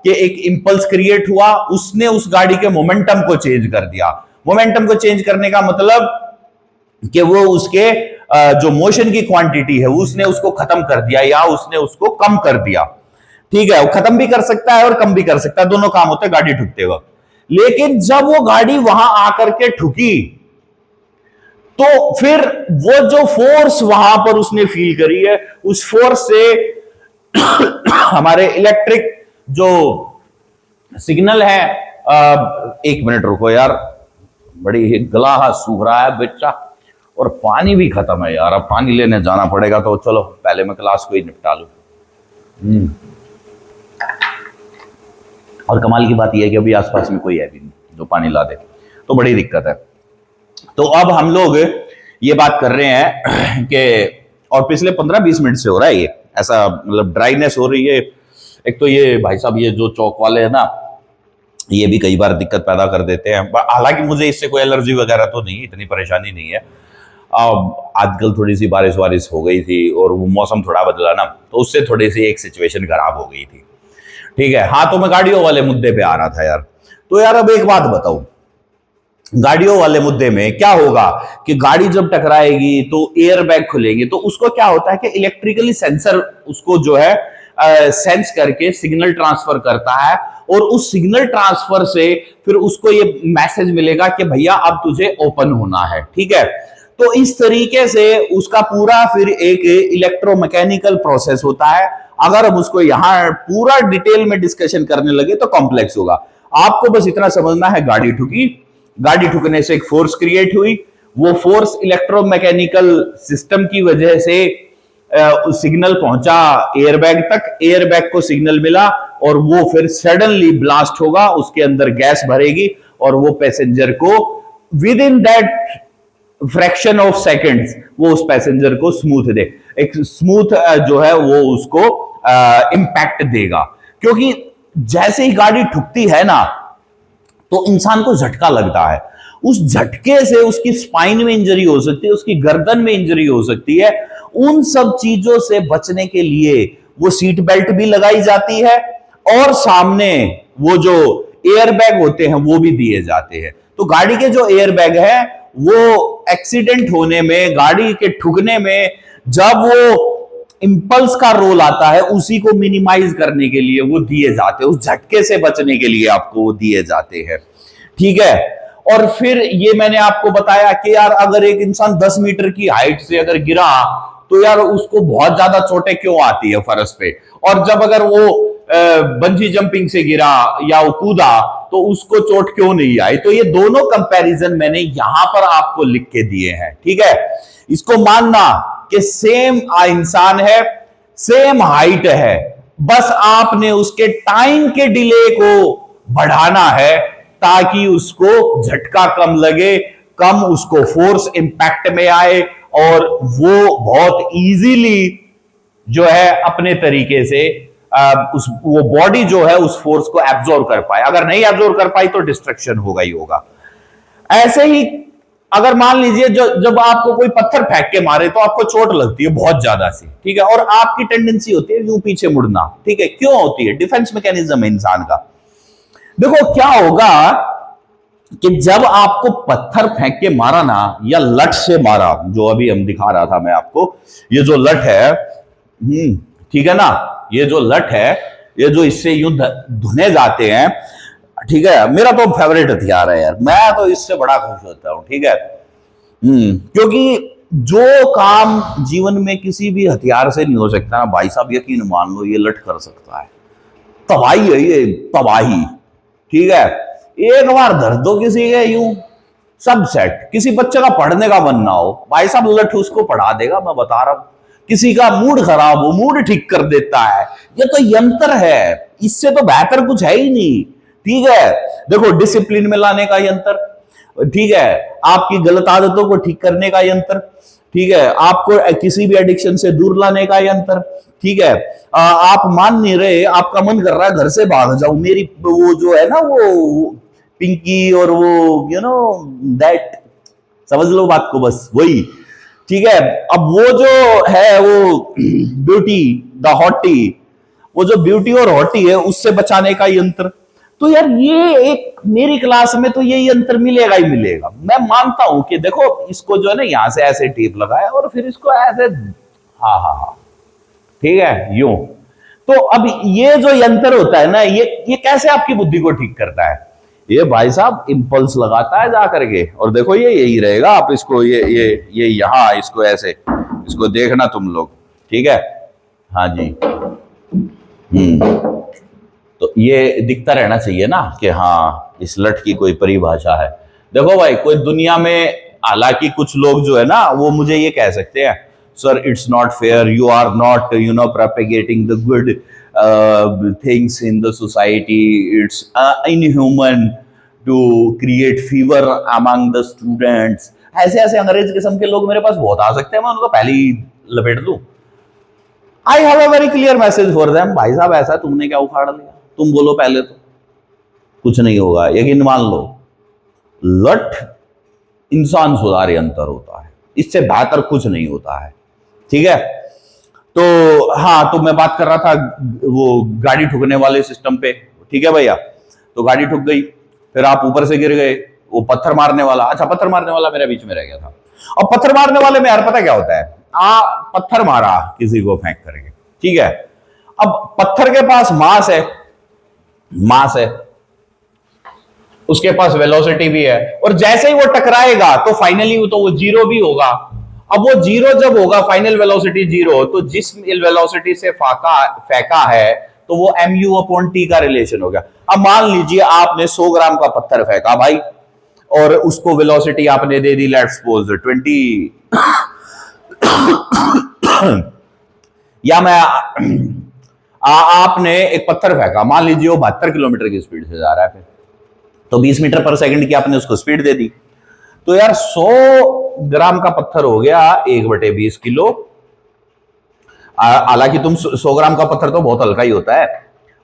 कि एक इंपल्स क्रिएट हुआ, उसने उस गाड़ी के मोमेंटम को चेंज कर दिया। मोमेंटम को चेंज करने का मतलब कि वो उसके जो मोशन की क्वांटिटी है उसने उसको खत्म कर दिया या उसने उसको कम कर दिया, ठीक है। वो खत्म भी कर सकता है और कम भी कर सकता है, दोनों काम होते हैं गाड़ी ठुकते वक्त। लेकिन जब वो गाड़ी वहां आकर के ठुकी, तो फिर वो जो फोर्स वहां पर उसने फील करी है, उस फोर्स से हमारे इलेक्ट्रिक जो सिग्नल है, एक मिनट रुको यार, बड़ी गला सूख रहा है बच्चा। और पानी भी खत्म है यार, अब पानी लेने जाना पड़ेगा, तो चलो पहले मैं क्लास को ही निपटा लूं। और कमाल की बात यह है कि अभी आसपास में कोई है भी नहीं जो पानी ला दे, तो बड़ी दिक्कत है। तो अब हम लोग ये बात कर रहे हैं कि, और पिछले 15-20 मिनट से हो रहा है ये ऐसा, मतलब ड्राइनेस हो रही है। एक तो ये भाई साहब ये जो चौक वाले हैं ना, ये भी कई बार दिक्कत पैदा कर देते हैं। हालांकि मुझे इससे कोई एलर्जी वगैरह तो नहीं, इतनी परेशानी नहीं है। आजकल थोड़ी सी बारिश वारिश हो गई थी और वो मौसम थोड़ा बदला ना, तो उससे थोड़ी सी एक सिचुएशन खराब हो गई थी। ठीक है, हाँ, तो मैं गाड़ियों वाले मुद्दे पे आ रहा था यार। तो यार अब एक बात बताऊं, गाड़ियों वाले मुद्दे में क्या होगा कि गाड़ी जब टकराएगी तो एयर बैग खुलेंगे, तो उसको क्या होता है कि इलेक्ट्रिकली सेंसर उसको जो है सेंस करके सिग्नल ट्रांसफर करता है, और उस सिग्नल ट्रांसफर से फिर उसको ये मैसेज मिलेगा कि भैया अब तुझे ओपन होना है। ठीक है, तो इस तरीके से उसका पूरा फिर एक इलेक्ट्रोमैकेनिकल प्रोसेस होता है। अगर हम उसको यहां पूरा डिटेल में डिस्कशन करने लगे तो कॉम्प्लेक्स होगा। आपको बस इतना समझना है, गाड़ी ठुकी, गाड़ी ठुकने से एक फोर्स क्रिएट हुई, वो फोर्स इलेक्ट्रोमैकेनिकल सिस्टम की वजह से सिग्नल पहुंचा एयरबैग तक, एयरबैग को सिग्नल मिला और वो फिर सडनली ब्लास्ट होगा, उसके अंदर गैस भरेगी और वो पैसेंजर को with in that fraction of seconds वो उस पैसेंजर को एक स्मूथ जो है वो उसको इंपैक्ट देगा। क्योंकि जैसे ही गाड़ी ठुकती है ना, तो इंसान को झटका लगता है, उस झटके से उसकी स्पाइन में इंजरी हो सकती है, उसकी गर्दन में इंजरी हो सकती है। उन सब चीजों से बचने के लिए वो सीट बेल्ट भी लगाई जाती है, और सामने वो जो एयर बैग होते हैं वो भी दिए जाते हैं। तो गाड़ी के जो एयर बैग है वो एक्सीडेंट होने में, गाड़ी के ठुकने में, जब वो इंपल्स का रोल आता है उसी को मिनिमाइज करने के लिए वो दिए जाते हैं, उस झटके से बचने के लिए आपको वो दिए जाते हैं। ठीक है, और फिर ये मैंने आपको बताया कि यार अगर एक इंसान 10 मीटर की हाइट से अगर गिरा तो यार उसको बहुत ज्यादा चोटें क्यों आती है फर्श पे, और जब अगर वो बंजी जंपिंग से गिरा या वो कूदा तो उसको चोट क्यों नहीं आई। तो ये दोनों कंपैरिजन मैंने यहां पर आपको लिख के दिए हैं। ठीक है, इसको मानना कि सेम इंसान है, सेम हाइट है, बस आपने उसके टाइम के डिले को बढ़ाना है ताकि उसको झटका कम लगे, कम उसको फोर्स इंपैक्ट में आए, और वो बहुत इजीली जो है अपने तरीके से वो बॉडी जो है उस फोर्स को एब्जॉर्ब कर पाए। अगर नहीं एब्जॉर्ब कर पाई तो डिस्ट्रक्शन होगा ही होगा। ऐसे ही अगर मान लीजिए जब आपको कोई पत्थर फेंक के मारे तो आपको चोट लगती है बहुत ज्यादा सी, ठीक है, और आपकी टेंडेंसी होती है यूं पीछे मुड़ना। ठीक है, क्यों होती है? डिफेंस मैकेनिज्म है इंसान का। देखो क्या होगा कि जब आपको पत्थर फेंक के मारा ना, या लठ से मारा, जो अभी हम दिखा रहा था मैं आपको, ये जो लठ है, ठीक है ना, ये जो लठ है, ये जो इससे यूं धुने जाते हैं, ठीक है, मेरा तो फेवरेट हथियार है यार, मैं तो इससे बड़ा खुश होता हूं। ठीक है, क्योंकि जो काम जीवन में किसी भी हथियार से नहीं हो सकता ना भाई साहब, यकीन मान लो ये लठ कर सकता है। तबाही है ये, तबाही। ठीक है, एक बार धर दो किसी के यूं, सब सेट। किसी बच्चे का पढ़ने का मन ना हो भाई साहब, लठ उसको पढ़ा देगा, मैं बता रहा हूं। किसी का मूड खराब हो, मूड ठीक कर देता है। ये तो यंत्र है, इससे तो बेहतर कुछ है ही नहीं। ठीक है, देखो डिसिप्लिन में लाने का यंत्र, ठीक है, आपकी गलत आदतों को ठीक करने का यंत्र, ठीक है, आपको किसी भी एडिक्शन से दूर लाने का यंत्र। ठीक है, आप मान नहीं रहे, आपका मन कर रहा है घर से भाग जाऊं, मेरी वो जो है ना वो पिंकी और वो दैट, समझ लो बात को, बस वही। ठीक है, अब वो जो है वो ब्यूटी द हॉटी, वो जो ब्यूटी और हॉटी है उससे बचाने का यंत्र। तो यार ये एक मेरी क्लास में तो ये यंत्र मिलेगा ही मिलेगा। मैं मानता हूं कि देखो इसको जो है ना यहां से ऐसे टेप लगाया और फिर इसको ऐसे, हाँ, ठीक है, यूं। तो अब ये जो यंत्र होता है ना, ये कैसे आपकी बुद्धि को ठीक करता है? ये भाई साहब इंपल्स लगाता है जाकर के, और देखो ये यही रहेगा। आप इसको ये यहां इसको ऐसे, इसको देखना तुम लोग, ठीक है, हाँ जी। तो ये दिखता रहना चाहिए ना कि हाँ इस लठ की कोई परिभाषा है। देखो भाई, कोई दुनिया में हालांकि कुछ लोग जो है ना वो मुझे ये कह सकते हैं, sir it's not fair, you are not propagating the good things in the society, it's inhuman to create fever among the students. ऐसे ऐसे अंग्रेज किस्म के लोग मेरे पास बहुत आ सकते हैं, मैं उनको पहले ही लपेट दूं। I have a very clear message for them, भाई साहब ऐसा तुमने क्या उखाड़ लिया, तुम बोलो पहले तो कुछ नहीं होगा, यकीन मान लो। लट इंसान सुधारे अंतर होता है, इससे बेहतर कुछ नहीं होता है, ठीक है। तो हाँ, तो मैं बात कर रहा था वो गाड़ी ठुकने वाले सिस्टम पे, ठीक है भैया। तो गाड़ी ठुक गई, फिर आप ऊपर से गिर गए, वो पत्थर मारने वाला, अच्छा पत्थर मारने वाला मेरे बीच में रह गया था। अब पत्थर मारने वाले में यार पता क्या होता है, पत्थर मारा किसी को फेंक करके, ठीक है। अब पत्थर के पास मास है, उसके पास वेलोसिटी भी है, और जैसे ही वो टकराएगा तो फाइनली वो जीरो भी होगा। अब वो जीरो जब होगा, फाइनल वेलोसिटी जीरो, तो जिस वेलोसिटी से फेंका है तो वो mu/t का रिलेशन हो गया। अब मान लीजिए आपने 100 ग्राम का पत्थर फेंका भाई, और उसको वेलोसिटी आपने दे दी लेट्स सपोज 20 या मैं आपने एक पत्थर फेंका, मान लीजिए वो 72 किलोमीटर की स्पीड से जा रहा है, तो 20 मीटर पर सेकंड की आपने उसको स्पीड दे दी, तो यार 100 ग्राम का पत्थर हो गया 1/20 किलो। हालांकि तुम 100 ग्राम का पत्थर तो बहुत हल्का ही होता है,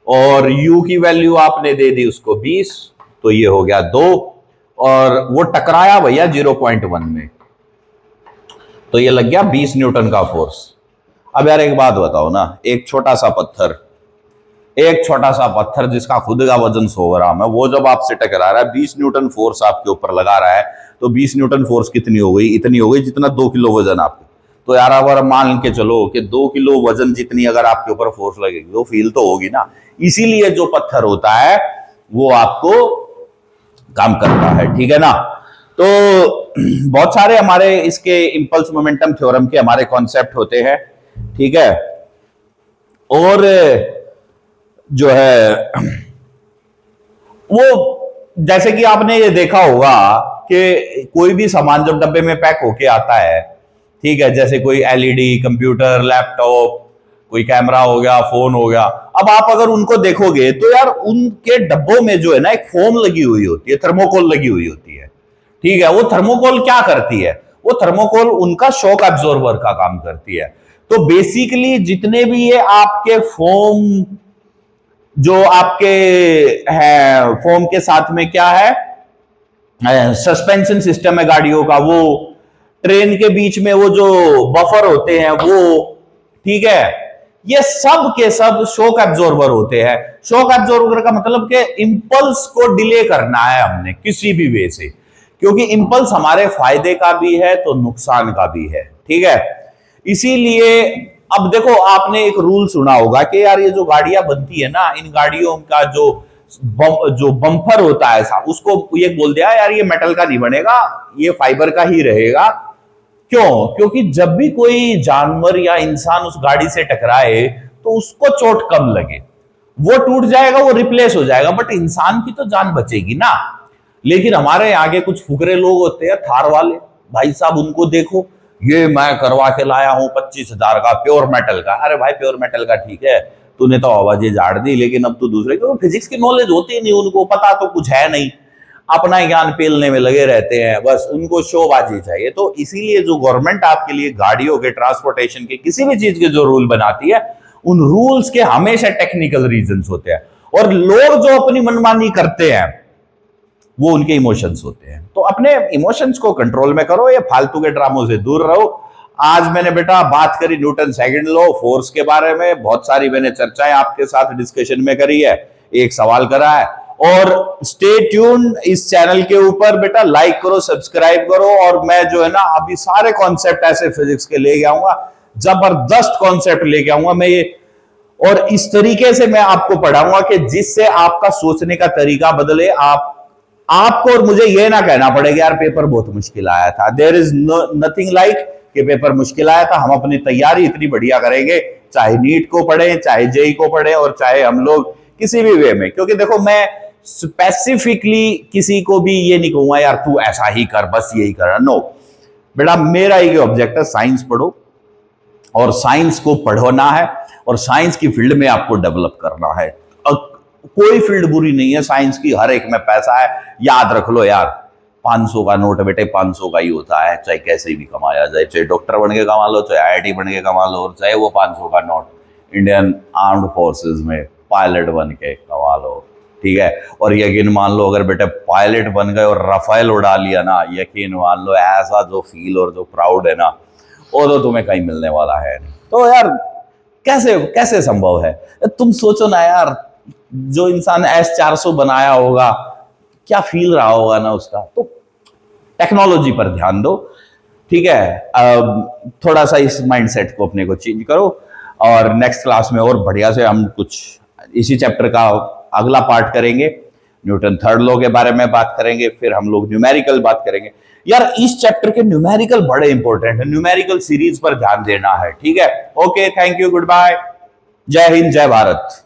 और u की वैल्यू आपने दे दी उसको 20, तो ये हो गया 2, और वो टकराया भैया 0.1 में, तो ये लग गया 20 न्यूटन का फोर्स। अब यार एक बात बताओ ना, एक छोटा सा पत्थर जिसका खुद का वजन 100 ग्राम है, वो जब आपसे टकरा रहा है 20 न्यूटन फोर्स आपके ऊपर लगा रहा है, तो 20 न्यूटन फोर्स कितनी हो गई, इतनी हो गई जितना 2 किलो वजन आपके। तो यार अगर मान के चलो कि 2 किलो वजन जितनी अगर आपके ऊपर फोर्स लगेगी, वो फील तो होगी ना। इसीलिए जो पत्थर होता है वो आपको काम करता है, ठीक है ना। तो बहुत सारे हमारे इसके इंपल्स मोमेंटम थ्योरम के हमारे कॉन्सेप्ट होते हैं, ठीक है। और जो है वो जैसे कि आपने ये देखा होगा कि कोई भी सामान जब डब्बे में पैक होके आता है, ठीक है, जैसे कोई एलईडी, कंप्यूटर, लैपटॉप, कोई कैमरा हो गया, फोन हो गया, अब आप अगर उनको देखोगे तो यार उनके डब्बों में जो है ना एक फोम लगी हुई होती है, थर्मोकोल लगी हुई होती है, ठीक है। वो थर्मोकोल क्या करती है, वो थर्मोकोल उनका शॉक एब्जॉर्बर का काम करती है। तो बेसिकली जितने भी ये आपके फोम जो आपके है, फोम के साथ में क्या है, सस्पेंशन सिस्टम है गाड़ियों का, वो ट्रेन के बीच में वो जो बफर होते हैं वो, ठीक है, ये सब के सब शॉक एब्जॉर्बर होते हैं। शॉक एब्जॉर्बर का मतलब कि इंपल्स को डिले करना है हमने किसी भी वे से, क्योंकि इंपल्स हमारे फायदे का भी है तो नुकसान का भी है, ठीक है। इसीलिए अब देखो, आपने एक रूल सुना होगा कि यार ये जो गाड़ियां बनती है ना, इन गाड़ियों का जो बम्पर होता है ऐसा, उसको ये बोल दिया यार ये मेटल का नहीं बनेगा, ये फाइबर का ही रहेगा। क्यों? क्योंकि जब भी कोई जानवर या इंसान उस गाड़ी से टकराए तो उसको चोट कम लगे, वो टूट जाएगा, वो रिप्लेस हो जाएगा, बट इंसान की तो जान बचेगी ना। लेकिन हमारे आगे कुछ फुकरे लोग होते हैं थार वाले, भाई साहब उनको देखो, ये मैं करवा के लाया हूं 25,000 का प्योर मेटल का। अरे भाई प्योर मेटल का ठीक है, तूने तो आवाजें झाड़ दी, लेकिन अब तू दूसरे, क्योंकि फिजिक्स की नॉलेज होती नहीं, उनको पता तो कुछ है नहीं, अपना ज्ञान पेलने में लगे रहते हैं, बस उनको शोबाजी चाहिए। तो इसीलिए जो गवर्नमेंट आपके लिए गाड़ियों के, ट्रांसपोर्टेशन के, किसी भी चीज के जो रूल बनाती है, उन रूल्स के हमेशा टेक्निकल रीजंस होते हैं, और लोग जो अपनी मनमानी करते हैं वो उनके इमोशंस होते हैं। तो अपने इमोशंस को कंट्रोल में करो, ये फालतू के ड्रामों से दूर रहो। आज मैंने बेटा बात करी न्यूटन सेकंड लॉ, फोर्स के बारे में, बहुत सारी मैंने चर्चाएं आपके साथ डिस्कशन में करी है, एक सवाल करा है। और स्टे ट्यून इस चैनल के ऊपर बेटा, लाइक करो, सब्सक्राइब करो, और मैं जो है ना अभी सारे कॉन्सेप्ट ऐसे फिजिक्स के लेके आऊंगा, जबरदस्त कॉन्सेप्ट लेके आऊंगा मैं ये, और इस तरीके से मैं आपको पढ़ाऊंगा कि जिससे आपका सोचने का तरीका बदले। आपको और मुझे ये ना कहना पड़ेगा यार पेपर बहुत मुश्किल आया था। देयर इज नथिंग लाइक कि पेपर मुश्किल आया था, हम अपनी तैयारी इतनी बढ़िया करेंगे, चाहे नीट को पढ़े, चाहे जेई को पढ़े, और चाहे हम लोग किसी भी वे में। क्योंकि देखो, मैं स्पेसिफिकली किसी को भी ये नहीं कहूंगा यार तू ऐसा ही कर, बस यही कर, नो बेटा, मेरा एक ऑब्जेक्ट है, साइंस पढ़ो और साइंस को पढ़ना है और साइंस की फील्ड में आपको डेवलप करना है। कोई फील्ड बुरी नहीं है साइंस की, हर एक में पैसा है। याद रख लो यार, 500 का नोट बेटे 500 का ही होता है, चाहे कैसे भी कमाया जाए, चाहे डॉक्टर बन के कमा लो, चाहे आईआईटी बन के कमा लो, और चाहे वो 500 का नोट इंडियन आर्म्ड फोर्सेस में पायलट बन के कमा लो, ठीक है। और यकीन मान लो अगर बेटे पायलट बन गए और रफेल उड़ा लिया ना, यकीन मान लो ऐसा जो फील और जो प्राउड है ना, वो तो तुम्हें कहीं मिलने वाला है नहीं। तो यार कैसे कैसे संभव है? तुम सोचो ना यार, जो इंसान S400 बनाया होगा क्या फील रहा होगा ना उसका। तो टेक्नोलॉजी पर ध्यान दो, ठीक है। थोड़ा सा इस माइंडसेट को अपने को चेंज करो, और नेक्स्ट क्लास में और बढ़िया से हम कुछ इसी चैप्टर का अगला पार्ट करेंगे, न्यूटन थर्ड लॉ के बारे में बात करेंगे, फिर हम लोग न्यूमेरिकल बात करेंगे। यार इस चैप्टर के न्यूमेरिकल बड़े इंपॉर्टेंट है, न्यूमेरिकल सीरीज पर ध्यान देना है, ठीक है। Okay, thank you, good bye, जय हिंद, जय भारत।